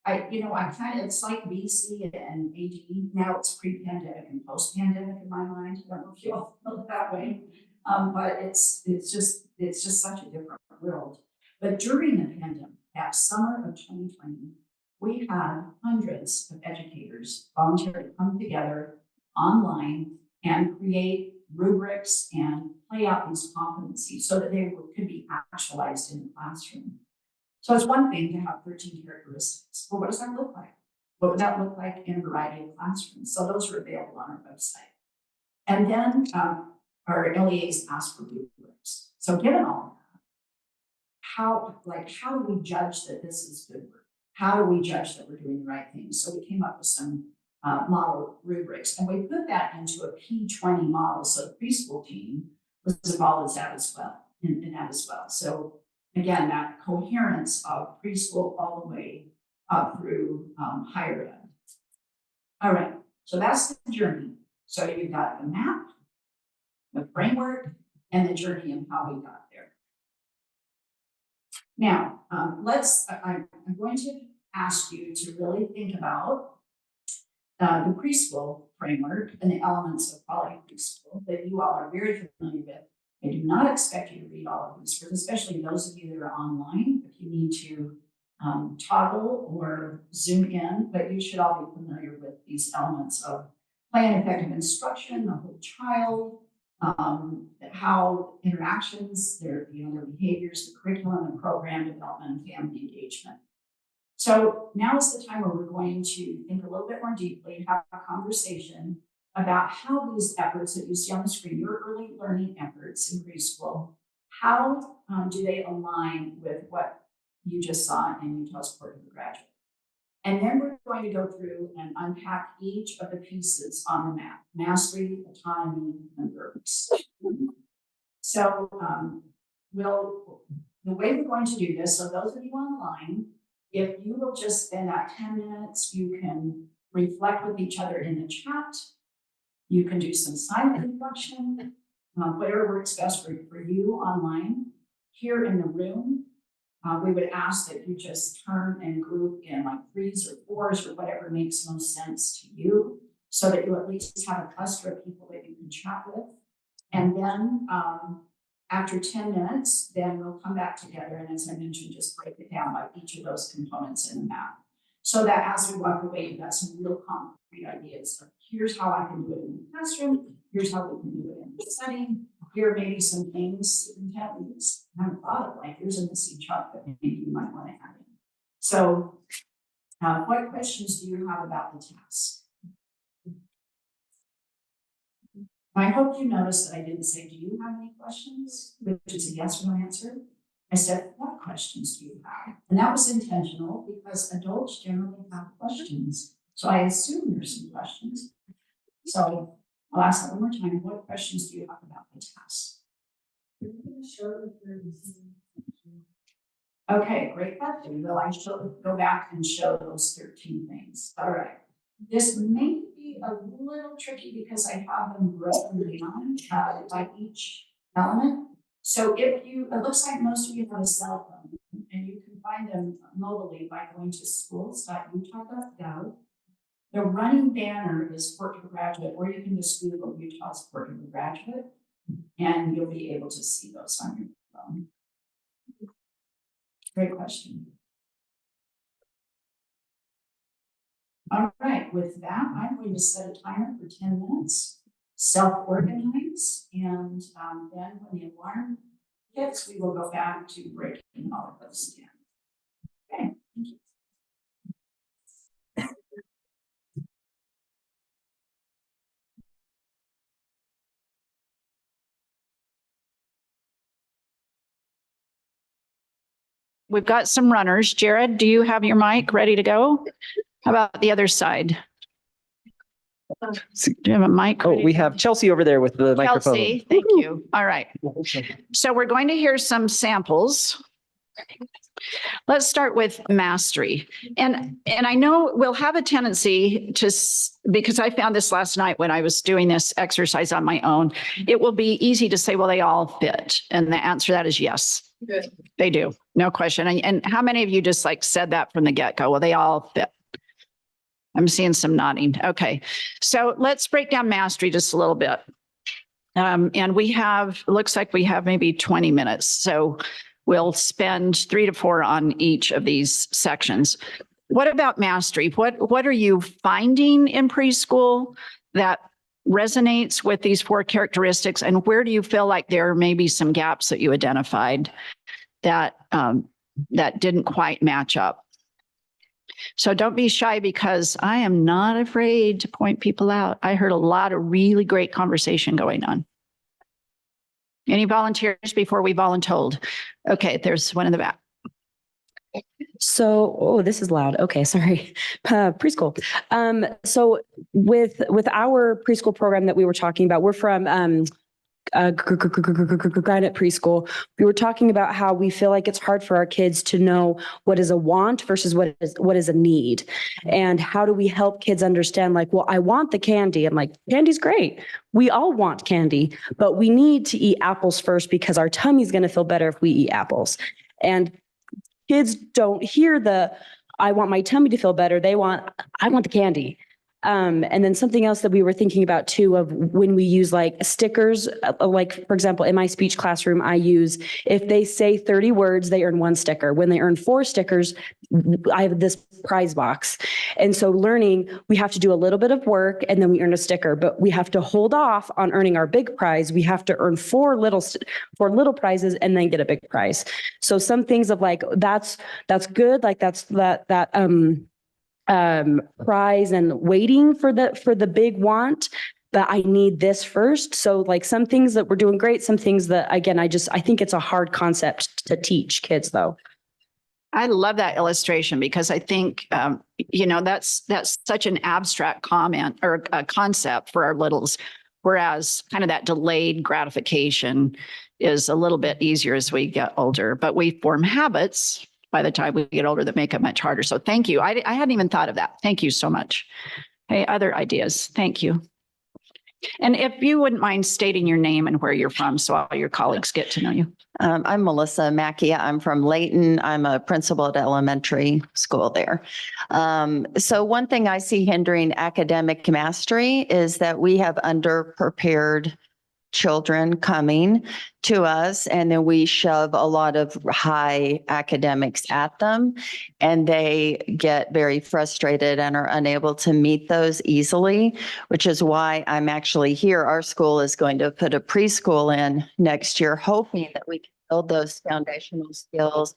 it's like BC and AD. Now it's pre-pandemic and post-pandemic in my mind. I don't know if you all feel it that way, but it's just such a different world. But during the pandemic, that summer of 2020, we had hundreds of educators voluntarily come together online and create rubrics and play out these competencies so that they could be actualized in the classroom. So it's one thing to have 13 characteristics, but what does that look like? What would that look like in a variety of classrooms? So those are available on our website. And then our LEAs ask for rubrics. So given all that, how do we judge that this is good work? How do we judge that we're doing the right thing? So we came up with some model rubrics, and we put that into a P20 model. So the preschool team was involved in that as well. So again, that coherence of preschool all the way up through higher ed. All right, so that's the journey. So you've got the map, the framework, and the journey and how we got there. Now, I'm going to ask you to really think about the preschool framework and the elements of quality preschool that you all are very familiar with. I do not expect you to read all of these, especially those of you that are online. If you need to toggle or zoom in, but you should all be familiar with these elements of play and effective instruction, the whole child, how interactions, their behaviors, the curriculum, the program development, and family engagement. So now is the time where we're going to think a little bit more deeply, have a conversation about how these efforts that you see on the screen, your early learning efforts in preschool, how do they align with what you just saw in Utah's Court to the Graduate? And then we're going to go through and unpack each of the pieces on the map: mastery, autonomy, and rubrics. So the way we're going to do this, so those of you online, if you will just spend that 10 minutes, you can reflect with each other in the chat. You can do some silent reflection, whatever works best for you online. Here in the room, we would ask that you just turn and group in like 3s or 4s or whatever makes most sense to you, so that you at least have a cluster of people that you can chat with. And then after 10 minutes, then we'll come back together and, as I mentioned, just break it down by each of those components in the map. So that as we walk away, you've got some real concrete ideas of here's how I can do it in the classroom, here's how we can do it in the setting, here are maybe some things superintendents haven't thought of, like here's a missing chart that maybe you might want to add in. So what questions do you have about the task? I hope you noticed that I didn't say, do you have any questions? Which is a yes or no answer. I said, what questions do you have? And that was intentional because adults generally have questions. So I assume there's some questions. So I'll ask that one more time. What questions do you have about the task? Okay, great question. Will I go back and show those 13 things? All right. This may be a little tricky because I have them broken down by each element. So it looks like most of you have a cell phone, and you can find them mobilely by going to schools.utah.gov. The running banner is Court to the Graduate, or you can just Google Utah's Court to the Graduate. And you'll be able to see those on your phone. Great question. All right, with that, I'm going to set a timer for 10 minutes, self-organize, and then when the alarm hits, we will go back to breaking all of those again. Okay, thank you. We've got some runners. Jared, do you have your mic ready to go? How about the other side? Do you have a mic? Oh, ready we to go? have Chelsea over there with the microphone. Chelsea, thank you. All right. So we're going to hear some samples. Let's start with mastery. And I know we'll have a tendency to, because I found this last night when I was doing this exercise on my own, it will be easy to say, well, they all fit. And the answer to that is yes. Good. They do, no question. And how many of you just like said that from the get-go? Well, they all fit. I'm seeing some nodding. Okay. So let's break down mastery just a little bit. And we have, looks like we have maybe 20 minutes. So we'll spend 3 to 4 on each of these sections. What about mastery? What are you finding in preschool that resonates with these 4 characteristics? And where do you feel like there may be some gaps that you identified that, that didn't quite match up? So don't be shy, because I am not afraid to point people out. I heard a lot of really great conversation going on. Any volunteers before we voluntold? Okay, there's one in the back. So, oh, this is loud. Okay, sorry. Preschool. So with our preschool program that we were talking about, we're from Granite Preschool. We were talking about how we feel like it's hard for our kids to know what is a want versus what is a need, and how do we help kids understand, like, well, I want the candy. I'm like, candy's great. We all want candy, but we need to eat apples first because our tummy's going to feel better if we eat apples. And kids don't hear the, I want my tummy to feel better. I want the candy. And then something else that we were thinking about too, of when we use like stickers, like for example, in my speech classroom, I use, if they say 30 words, they earn 1 sticker. When they earn 4 stickers, I have this prize box. And so learning, we have to do a little bit of work and then we earn a sticker, but we have to hold off on earning our big prize. We have to earn 4 little prizes and then get a big prize. So some things of like, that's good. Like that prize and waiting for the big want, but I need this first. So like some things that we're doing great, some things that, again, I think it's a hard concept to teach kids though. I love that illustration, because I think, that's such an abstract comment or a concept for our littles, whereas kind of that delayed gratification is a little bit easier as we get older, but we form habits by the time we get older that make it much harder. So thank you. I hadn't even thought of that. Thank you so much. Hey, other ideas? Thank you. And if you wouldn't mind stating your name and where you're from, so all your colleagues get to know you. I'm Melissa Mackey. I'm from Layton. I'm a principal at elementary school there. So one thing I see hindering academic mastery is that we have underprepared children coming to us, and then we shove a lot of high academics at them, and they get very frustrated and are unable to meet those easily, which is why I'm actually here. Our school is going to put a preschool in next year, hoping that we can build those foundational skills.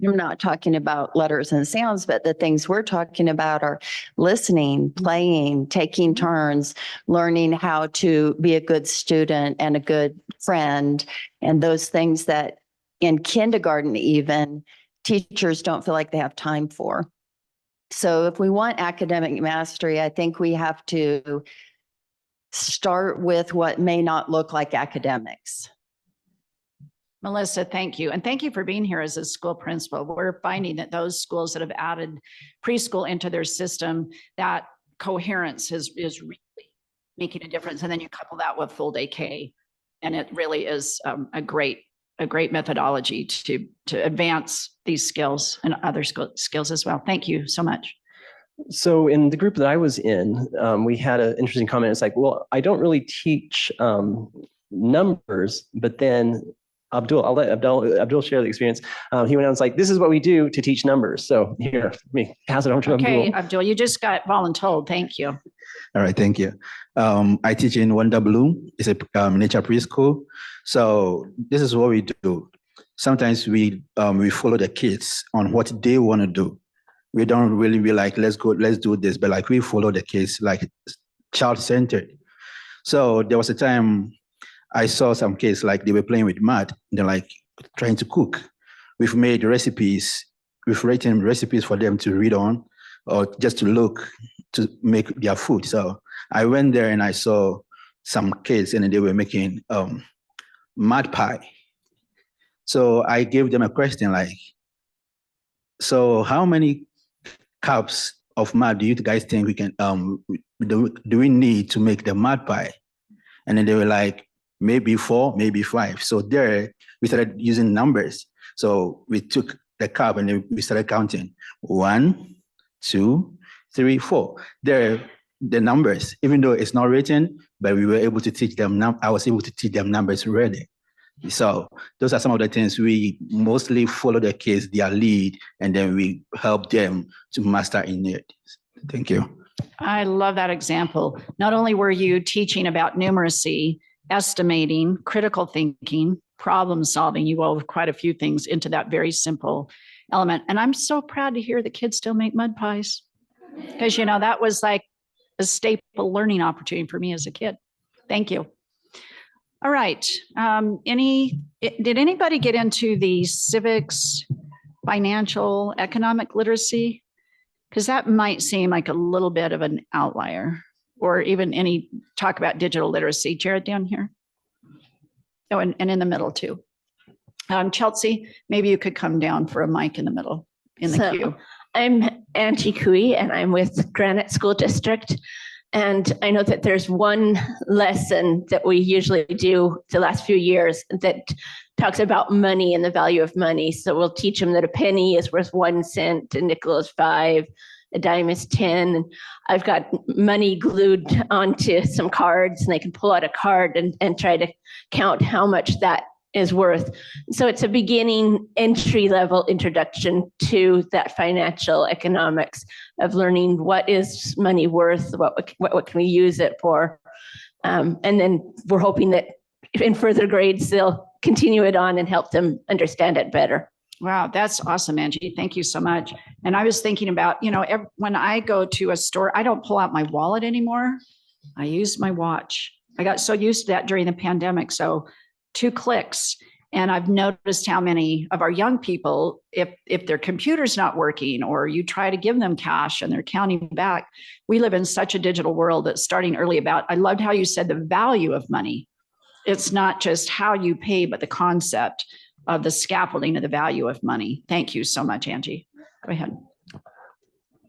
I'm not talking about letters and sounds, but the things we're talking about are listening, playing, taking turns, learning how to be a good student and a good friend, and those things that in kindergarten even teachers don't feel like they have time for. So if we want academic mastery, I think we have to start with what may not look like academics. Melissa, thank you. And thank you for being here as a school principal. We're finding that those schools that have added preschool into their system, that coherence is really making a difference. And then you couple that with full day K, and it really is a great methodology to advance these skills and other skills as well. Thank you so much. So in the group that I was in, we had an interesting comment. It's like, well, I don't really teach numbers, but then I'll let Abdul share the experience. He went out and was like, this is what we do to teach numbers. So here, let me pass it over to Okay, Abdul. Abdul, you just got voluntold. Thank you. All right, thank you. I teach in Wonder Bloom. It's a nature preschool. So this is what we do. Sometimes we follow the kids on what they want to do. We don't really be like, let's do this, but like we follow the kids like child-centered. So there was a time I saw some kids like they were playing with mud. They're like trying to cook. We've made recipes. We've written recipes for them to read on or just to look to make their food. So I went there and I saw some kids and they were making mud pie. So I gave them a question like, so how many cups of mud do you guys think we can do we need to make the mud pie? And then they were like, maybe 4, maybe 5. So there we started using numbers. So we took the cup and then we started counting 1, 2, 3, 4. There the numbers, even though it's not written, but we were able to teach them. I was able to teach them numbers already. So those are some of the things we mostly follow the kids, their lead, and then we help them to master in it. Thank you. I love that example. Not only were you teaching about numeracy, estimating, critical thinking, problem solving, you wove quite a few things into that very simple element. And I'm so proud to hear the kids still make mud pies. Because, you know, that was like a staple learning opportunity for me as a kid. Thank you. All right. Did anybody get into the civics, financial, economic literacy? Because that might seem like a little bit of an outlier, or even any talk about digital literacy. Jared, down here. Oh, and in the middle too. Chelsea, maybe you could come down for a mic in the middle in the queue. I'm Angie Cooey and I'm with Granite School District. And I know that there's one lesson that we usually do the last few years that talks about money and the value of money. So we'll teach them that a penny is worth 1 cent, a nickel is 5, a dime is 10. And I've got money glued onto some cards and they can pull out a card and try to count how much that is worth. So it's a beginning entry level introduction to that financial economics of learning what is money worth, what can we use it for. And then we're hoping that in further grades, they'll continue it on and help them understand it better. Wow, that's awesome, Angie. Thank you so much. And I was thinking about, you know, when I go to a store, I don't pull out my wallet anymore. I use my watch. I got so used to that during the pandemic. So 2 clicks. And I've noticed how many of our young people, if their computer's not working or you try to give them cash and they're counting back, we live in such a digital world that's starting early about, I loved how you said the value of money. It's not just how you pay, but the concept of the scaffolding of the value of money. Thank you so much, Angie. Go ahead.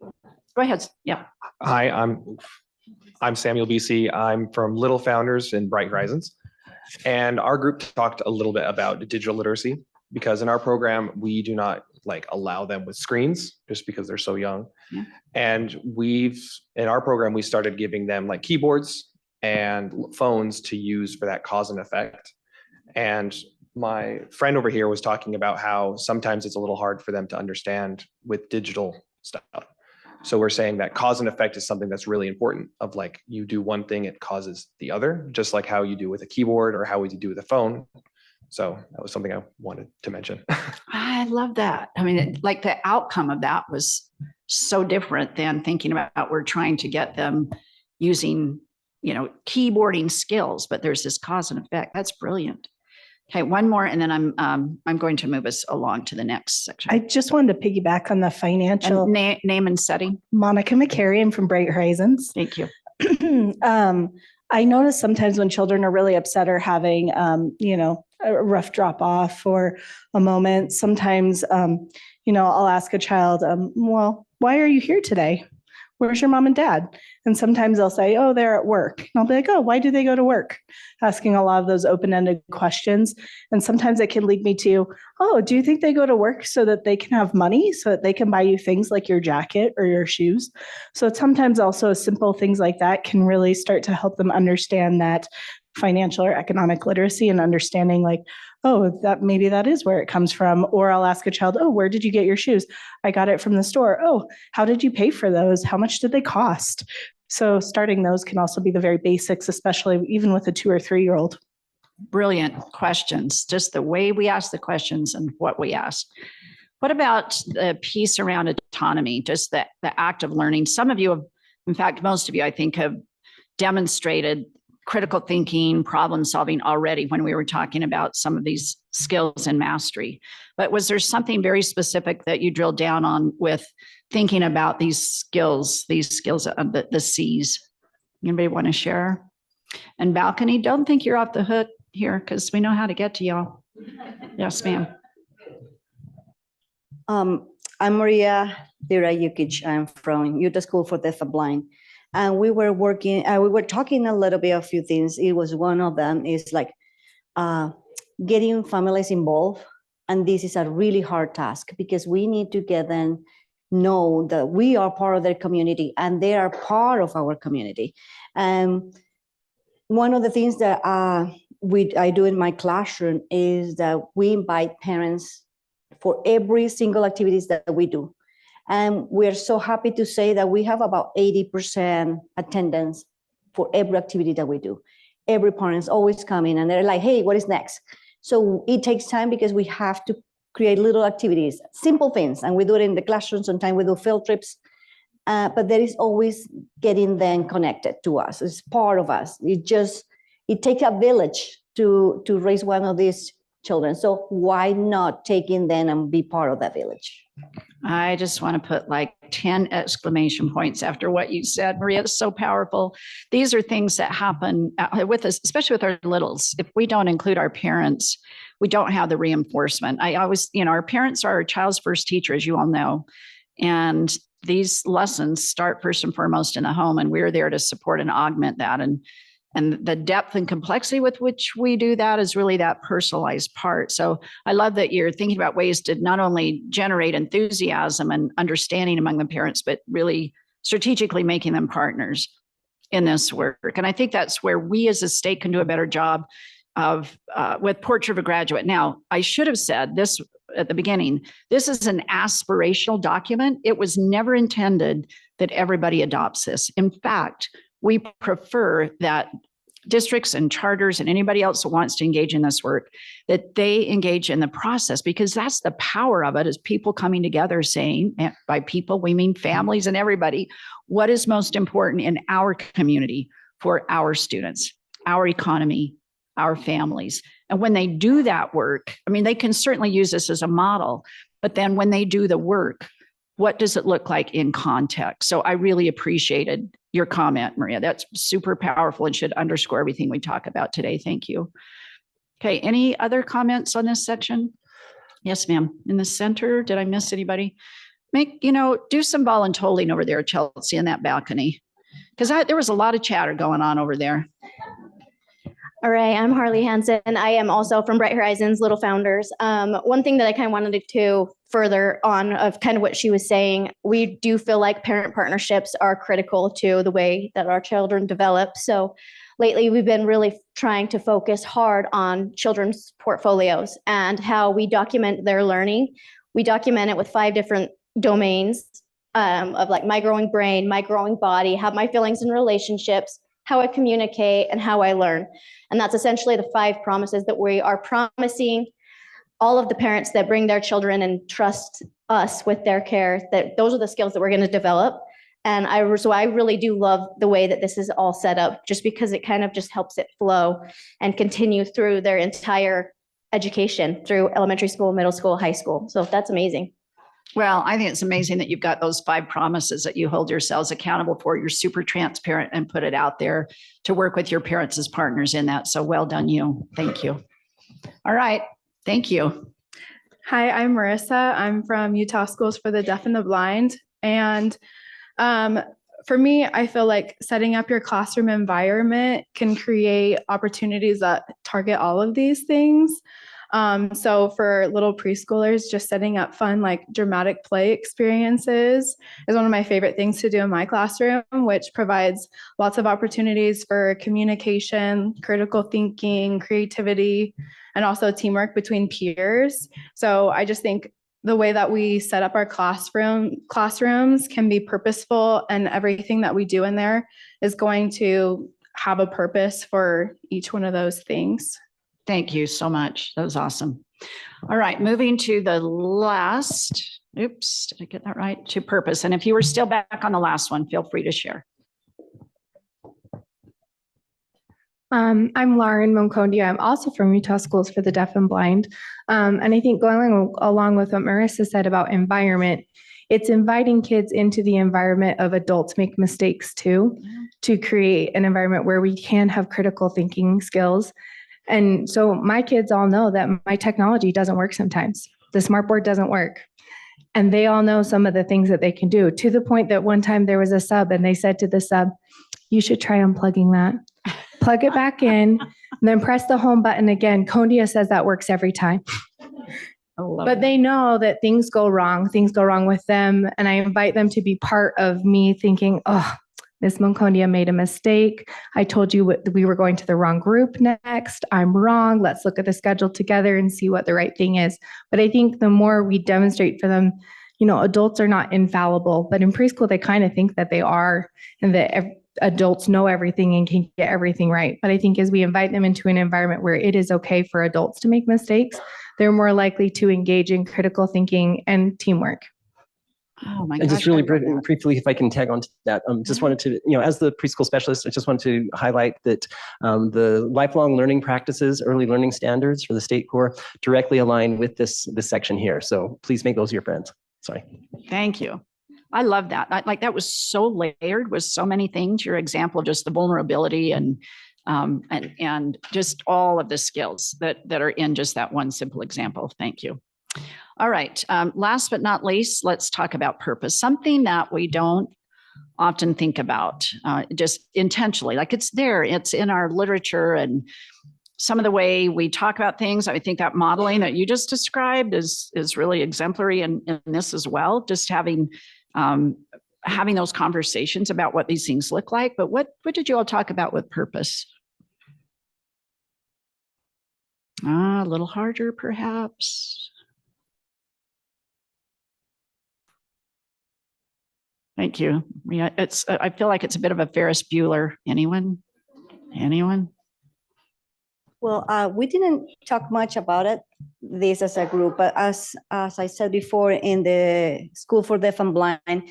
Go ahead. Yeah. Hi, I'm Samuel BC. I'm from Little Founders in Bright Horizons. And our group talked a little bit about digital literacy because in our program, we do not allow them with screens just because they're so young. Yeah. And in our program, we started giving them keyboards and phones to use for that cause and effect. And my friend over here was talking about how sometimes it's a little hard for them to understand with digital stuff. So we're saying that cause and effect is something that's really important of you do one thing, it causes the other, just like how you do with a keyboard or how we do with a phone. So that was something I wanted to mention. I love that. I mean, the outcome of that was so different than thinking about we're trying to get them using, keyboarding skills, but there's this cause and effect. That's brilliant. Okay, one more, and then I'm going to move us along to the next section. I just wanted to piggyback on the financial. And name and setting. Monica McCary, I'm from Bright Horizons. Thank you. I notice sometimes when children are really upset or having, a rough drop off or a moment, sometimes, I'll ask a child, well, why are you here today? Where's your mom and dad? And sometimes they'll say, oh, they're at work. And I'll be like, oh, why do they go to work? Asking a lot of those open-ended questions. And sometimes it can lead me to, oh, do you think they go to work so that they can have money, so that they can buy you things like your jacket or your shoes? So sometimes also simple things like that can really start to help them understand that financial or economic literacy and understanding like, oh, that maybe that is where it comes from. Or I'll ask a child, oh, where did you get your shoes? I got it from the store. Oh, how did you pay for those? How much did they cost? So starting those can also be the very basics, especially even with a 2 or 3-year-old. Brilliant questions, just the way we ask the questions and what we ask. What about the piece around autonomy, just the act of learning? Some of you have, in fact, most of you, I think, have demonstrated critical thinking, problem solving already when we were talking about some of these skills and mastery. But was there something very specific that you drilled down on with thinking about these skills of the C's? Anybody want to share? And balcony, don't think you're off the hook here because we know how to get to y'all. Yes, ma'am. I'm Maria Dirajukic. I'm from Utah School for Deaf and Blind. And we were talking a little bit, a few things. It was one of them is like getting families involved. And this is a really hard task because we need to get them know that we are part of their community and they are part of our community. And one of the things that I do in my classroom is that we invite parents for every single activities that we do. And we're so happy to say that we have about 80% attendance for every activity that we do. Every parent's always coming and they're like, hey, what is next? So it takes time because we have to create little activities, simple things. And we do it in the classroom. Sometimes we do field trips, but there is always getting them connected to us. It's part of us. It takes a village to raise one of these children. So why not taking them and be part of that village? I just want to put like 10 exclamation points after what you said, Maria. It's so powerful. These are things that happen with us, especially with our littles. If we don't include our parents, we don't have the reinforcement. I always, our parents are our child's first teacher, as you all know. And these lessons start first and foremost in the home, and we're there to support and augment that. And the depth and complexity with which we do that is really that personalized part. So I love that you're thinking about ways to not only generate enthusiasm and understanding among the parents, but really strategically making them partners in this work. And I think that's where we as a state can do a better job of with Portrait of a Graduate. Now, I should have said this at the beginning. This is an aspirational document. It was never intended that everybody adopts this. In fact, we prefer that districts and charters and anybody else that wants to engage in this work, that they engage in the process, because that's the power of it, is people coming together saying, and by people, we mean families and everybody, what is most important in our community for our students, our economy, our families. And when they do that work, I mean, they can certainly use this as a model, but then when they do the work, what does it look like in context? So I really appreciated your comment, Maria. That's super powerful and should underscore everything we talk about today. Thank you. Okay, any other comments on this section? Yes, ma'am. In the center, did I miss anybody? Do some voluntoling over there, Chelsea, in that balcony, because there was a lot of chatter going on over there. All right, I'm Harley Hansen. I am also from Bright Horizons, Little Founders. One thing that I kind of wanted to further on of kind of what she was saying, we do feel like parent partnerships are critical to the way that our children develop. So lately, we've been really trying to focus hard on children's portfolios and how we document their learning. We document it with 5 different domains of like my growing brain, my growing body, how my feelings and relationships, how I communicate, and how I learn. And that's essentially the 5 promises that we are promising all of the parents that bring their children and trust us with their care, that those are the skills that we're going to develop. And I really do love the way that this is all set up, just because it kind of just helps it flow and continue through their entire education through elementary school, middle school, high school. So that's amazing. Well, I think it's amazing that you've got those 5 promises that you hold yourselves accountable for. You're super transparent and put it out there to work with your parents as partners in that. So well done, you. Thank you. All right. Thank you. Hi, I'm Marissa. I'm from Utah Schools for the Deaf and the Blind. And for me, I feel like setting up your classroom environment can create opportunities that target all of these things. So for little preschoolers, just setting up fun, like dramatic play experiences is one of my favorite things to do in my classroom, which provides lots of opportunities for communication, critical thinking, creativity, and also teamwork between peers. So I just think the way that we set up our classrooms can be purposeful, and everything that we do in there is going to have a purpose for each one of those things. Thank you so much. That was awesome. All right, moving to the last, oops, did I get that right? To purpose. And if you were still back on the last one, feel free to share. I'm Lauren Moncondia. I'm also from Utah Schools for the Deaf and Blind. And I think going along with what Marissa said about environment, it's inviting kids into the environment of adults make mistakes too, to create an environment where we can have critical thinking skills. And so my kids all know that my technology doesn't work sometimes. The smartboard doesn't work. And they all know some of the things that they can do, to the point that one time there was a sub and they said to the sub, "You should try unplugging that. Plug it back in, and then press the home button again. Condia says that works every time." But they know that things go wrong with them. And I invite them to be part of me thinking, "Oh, Miss Moncondia made a mistake. I told you we were going to the wrong group next. I'm wrong. Let's look at the schedule together and see what the right thing is." But I think the more we demonstrate for them, adults are not infallible, but in preschool, they kind of think that they are, and that adults know everything and can get everything right. But I think as we invite them into an environment where it is okay for adults to make mistakes, they're more likely to engage in critical thinking and teamwork. Oh my gosh. And just really briefly, if I can tag on to that, just wanted to, as the preschool specialist, I just wanted to highlight that the lifelong learning practices, early learning standards for the state core directly align with this section here. So please make those your friends. Sorry. Thank you. I love that. That was so layered with so many things. Your example of just the vulnerability and just all of the skills that are in just that one simple example. Thank you. All right. Last but not least, let's talk about purpose. Something that we don't often think about just intentionally, like it's there, it's in our literature and some of the way we talk about things. I think that modeling that you just described is really exemplary in this as well. Just having those conversations about what these things look like. But what did you all talk about with purpose? A little harder, perhaps. Thank you. Yeah, I feel like it's a bit of a Ferris Bueller. Anyone? Well, we didn't talk much about this as a group, but as I said before, in the School for Deaf and Blind,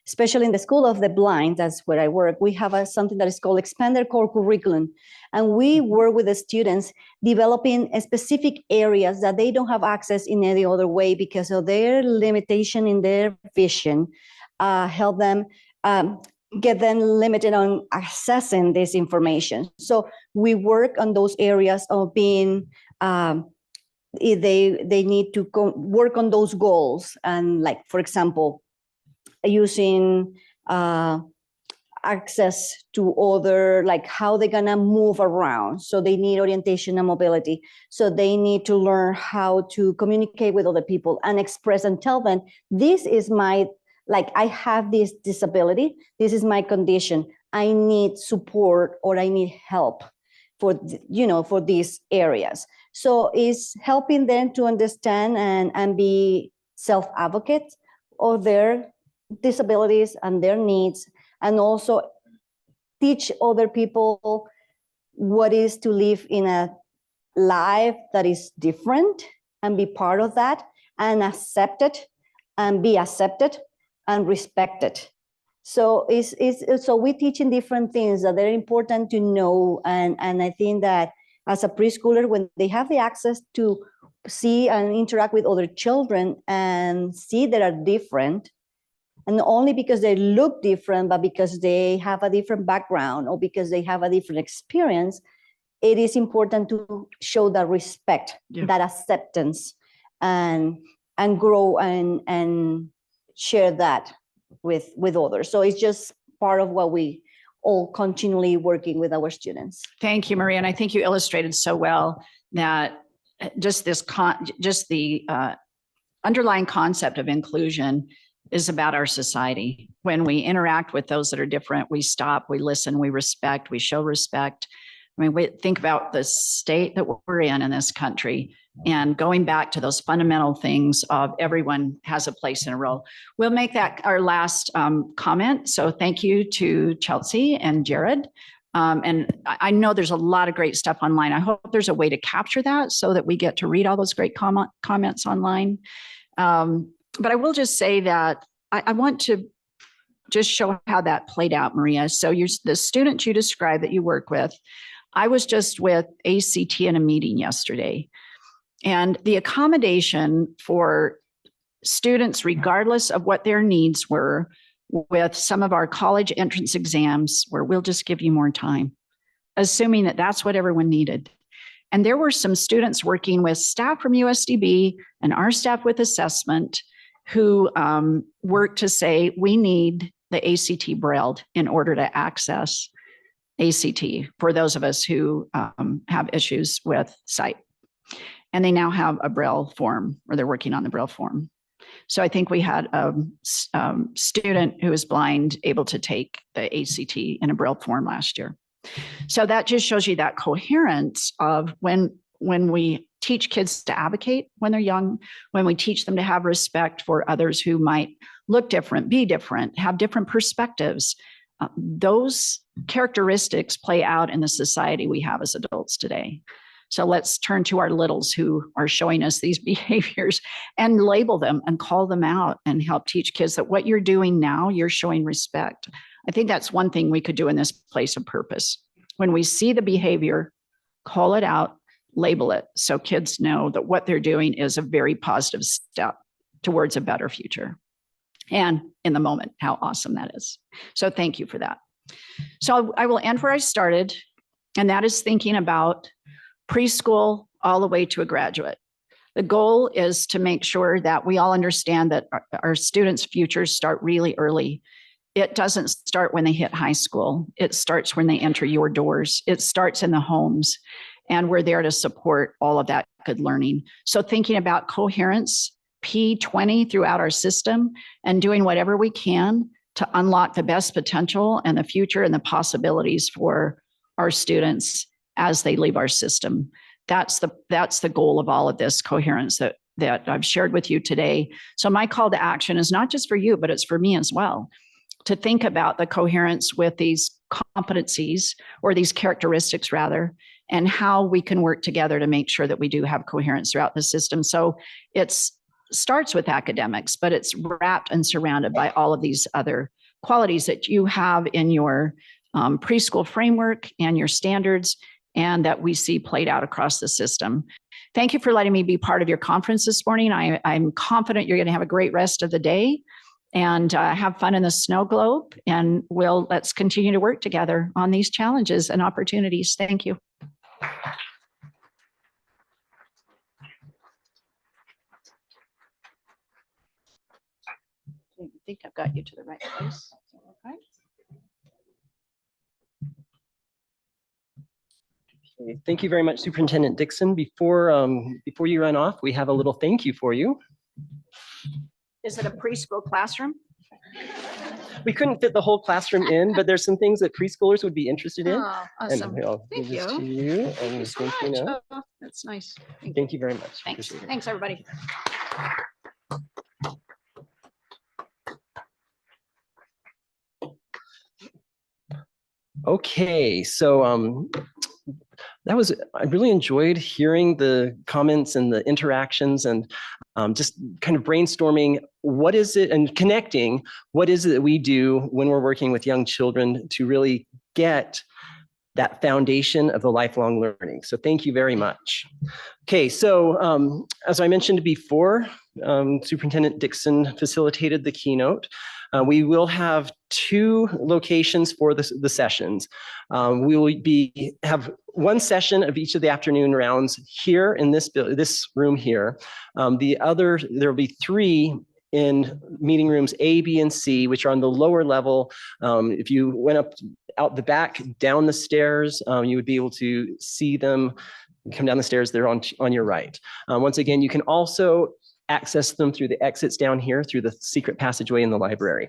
especially in the School of the Blind, that's where I work, we have something that is called Expanded Core Curriculum. And we work with the students developing specific areas that they don't have access in any other way because of their limitation in their vision, help them get them limited on accessing this information. So we work on those areas of being, they need to work on those goals. And like, for example, using access to other, like how they're gonna move around. So they need orientation and mobility. So they need to learn how to communicate with other people and express and tell them, this is my, like, I have this disability, this is my condition, I need support or I need help for, for these areas. So it's helping them to understand and be self-advocates of their disabilities and their needs, and also teach other people what is to live in a life that is different and be part of that and accept it and be accepted and respected. So so we teach in different things that are important to know. And I think that as a preschooler, when they have the access to see and interact with other children and see that are different, and not only because they look different, but because they have a different background or because they have a different experience, it is important to show that respect, that acceptance, and grow and share that with others. So it's just part of what we all continually working with our students. Thank you, Maria. And I think you illustrated so well that just the underlying concept of inclusion is about our society. When we interact with those that are different, we stop, we listen, we respect, we show respect. I mean, we think about the state that we're in this country, and going back to those fundamental things of everyone has a place and a role. We'll make that our last comment. So thank you to Chelsea and Jared. And I know there's a lot of great stuff online. I hope there's a way to capture that so that we get to read all those great comments online. But I will just say that I want to just show how that played out, Maria. So the students you described that you work with, I was just with ACT in a meeting yesterday, and the accommodation for students, regardless of what their needs were, with some of our college entrance exams, where we'll just give you more time, assuming that that's what everyone needed. And there were some students working with staff from USDB and our staff with assessment who worked to say, we need the ACT Braille in order to access ACT for those of us who have issues with sight. And they now have a Braille form, or they're working on the Braille form. So I think we had a student who was blind able to take the ACT in a Braille form last year. So that just shows you that coherence of when we teach kids to advocate when they're young, when we teach them to have respect for others who might look different, be different, have different perspectives. Those characteristics play out in the society we have as adults today. So let's turn to our littles who are showing us these behaviors and label them and call them out and help teach kids that what you're doing now, you're showing respect. I think that's one thing we could do in this place of purpose. When we see the behavior, call it out, label it, so kids know that what they're doing is a very positive step towards a better future. And in the moment, how awesome that is. So thank you for that. So I will end where I started, and that is thinking about preschool all the way to a graduate. The goal is to make sure that we all understand that our students' futures start really early. It doesn't start when they hit high school. It starts when they enter your doors. It starts in the homes, and we're there to support all of that good learning. So thinking about coherence, P20 throughout our system, and doing whatever we can to unlock the best potential and the future and the possibilities for our students as they leave our system. That's the goal of all of this coherence that I've shared with you today. So my call to action is not just for you, but it's for me as well, to think about the coherence with these competencies, or these characteristics rather, and how we can work together to make sure that we do have coherence throughout the system. So it starts with academics, but it's wrapped and surrounded by all of these other qualities that you have in your preschool framework and your standards, and that we see played out across the system. Thank you for letting me be part of your conference this morning. I'm confident you're going to have a great rest of the day, and have fun in the snow globe. And let's continue to work together on these challenges and opportunities. Thank you. I think I've got you to the right place. Okay. Okay, thank you very much, Superintendent Dixon. Before you run off, we have a little thank you for you. Is it a preschool classroom? We couldn't fit the whole classroom in, but there's some things that preschoolers would be interested in. Oh, awesome. And here, I'll Thank give this you. to you. And Thank you so thank you much. now. Oh, that's nice. Thank you very much. Thanks. Appreciate it. Thanks, everybody. Okay, so I really enjoyed hearing the comments and the interactions, and just kind of brainstorming what is it, and connecting what is it that we do when we're working with young children to really get that foundation of the lifelong learning. So thank you very much. Okay, so as I mentioned before, Superintendent Dixon facilitated the keynote. We will have 2 locations for the sessions. We will have one session of each of the afternoon rounds here in this room here. There will be 3 in meeting rooms A, B, and C, which are on the lower level. If you went out the back, down the stairs, you would be able to see them come down the stairs, they're on your right. Once again, you can also access them through the exits down here through the secret passageway in the library.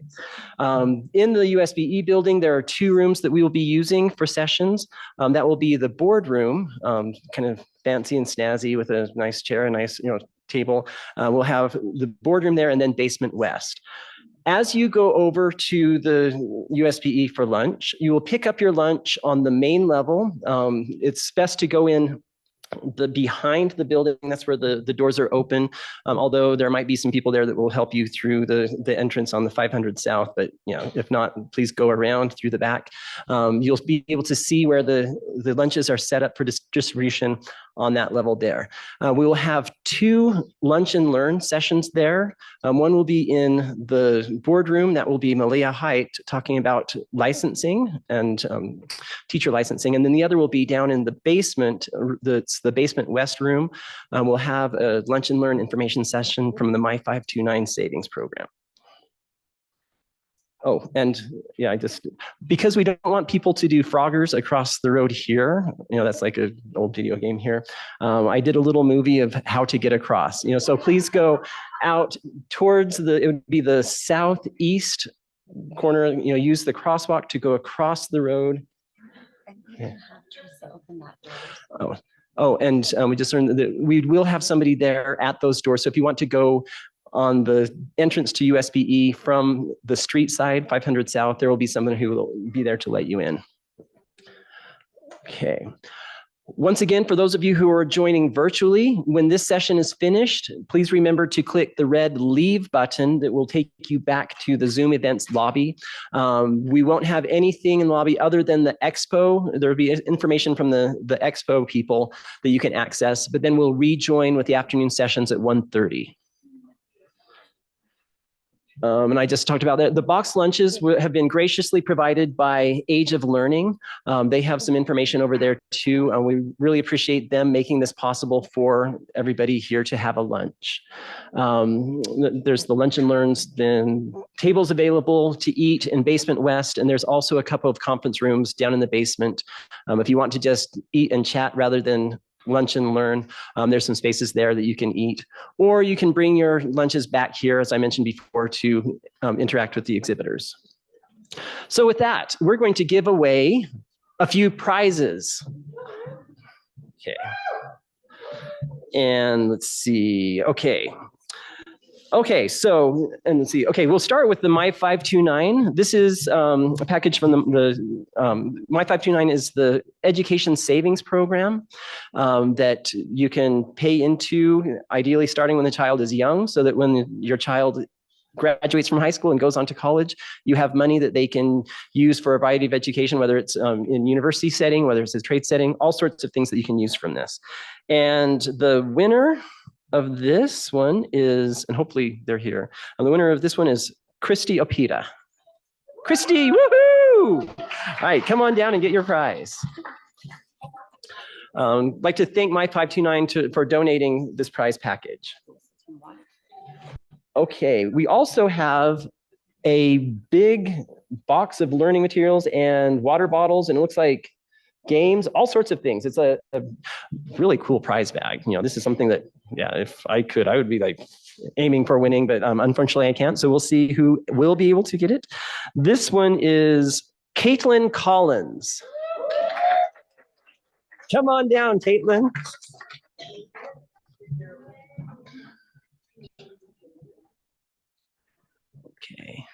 In the USBE building, there are 2 rooms that we will be using for sessions. That will be the boardroom, kind of fancy and snazzy with a nice chair, a nice table. We'll have the boardroom there, and then basement west. As you go over to the USBE for lunch, you will pick up your lunch on the main level. It's best to go in behind the building. That's where the doors are open. Although there might be some people there that will help you through the entrance on the 500 South, but if not, please go around through the back. You'll be able to see where the lunches are set up for distribution on that level there. We will have 2 lunch and learn sessions there. One will be in the boardroom. That will be Malia Height talking about licensing and teacher licensing. And then the other will be down in the basement. That's the basement west room. We'll have a lunch and learn information session from the My 529 savings program. Oh, and yeah, because we don't want people to do Froggers across the road here, that's like an old video game here. I did a little movie of how to get across, so please go out towards it would be the southeast corner, use the crosswalk to go across the road. Yeah. Oh, and we just learned that we will have somebody there at those doors. So if you want to go on the entrance to USBE from the street side, 500 South, there will be someone who will be there to let you in. Okay. Once again, for those of you who are joining virtually, when this session is finished, please remember to click the red leave button that will take you back to the Zoom events lobby. We won't have anything in the lobby other than the expo. There will be information from the expo people that you can access, but then we'll rejoin with the afternoon sessions at 1:30. And I just talked about that. The box lunches have been graciously provided by Age of Learning. They have some information over there too. We really appreciate them making this possible for everybody here to have a lunch. There's the lunch and learns, then tables available to eat in basement west. And there's also a couple of conference rooms down in the basement. If you want to just eat and chat rather than lunch and learn, there's some spaces there that you can eat, or you can bring your lunches back here, as I mentioned before, to interact with the exhibitors. So with that, we're going to give away a few prizes. Okay. And let's see. Okay, so, and let's see. Okay, we'll start with the My 529. This is a package from the My 529 is the education savings program that you can pay into, ideally starting when the child is young, so that when your child graduates from high school and goes on to college, you have money that they can use for a variety of education, whether it's in university setting, whether it's a trade setting, all sorts of things that you can use from this. And the winner of this one is, and hopefully they're here, and the winner of this one is Christy Opita. Christy, woohoo! All right, come on down and get your prize. I'd like to thank My 529 for donating this prize package. Okay, we also have a big box of learning materials and water bottles, and it looks like games, all sorts of things. It's a really cool prize bag. This is something that, yeah, if I could, I would be like aiming for winning, but unfortunately I can't. So we'll see who will be able to get it. This one is Caitlin Collins. Come on down, Caitlin. Okay.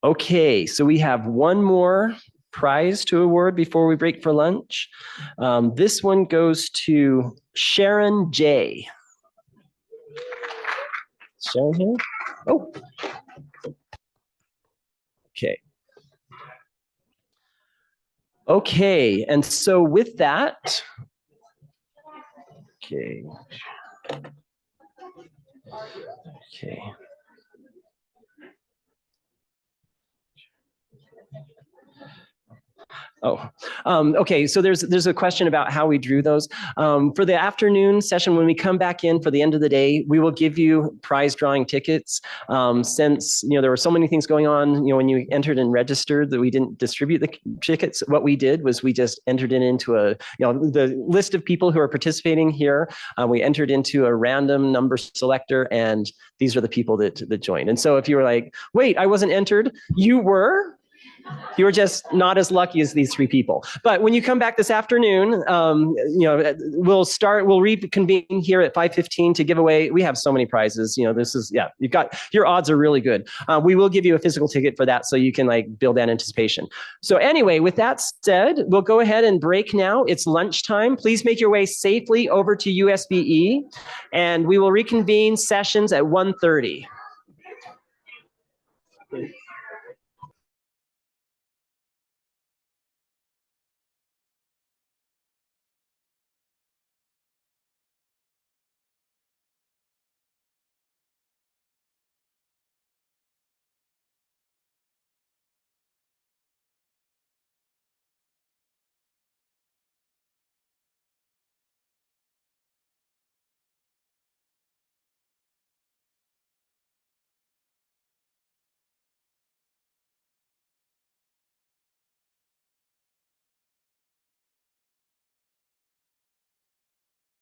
Okay, so we have one more prize to award before we break for lunch. This one goes to Sharon J. Sharon here? Oh. Okay. Okay, and so with that, okay. Okay. Okay. So there's a question about how we drew those. For the afternoon session, when we come back in for the end of the day, we will give you prize drawing tickets. Since, there were so many things going on, when you entered and registered, that we didn't distribute the tickets. What we did was we just entered it into the list of people who are participating here. We entered into a random number selector, and these are the people that joined. And so if you were like, wait, I wasn't entered, you were. You were just not as lucky as these 3 people. But when you come back this afternoon, we'll reconvene here at 5:15 to give away. We have so many prizes. Your odds are really good. We will give you a physical ticket for that so you can build that anticipation. So anyway, with that said, we'll go ahead and break now. It's lunchtime. Please make your way safely over to USBE, and we will reconvene sessions at 1:30.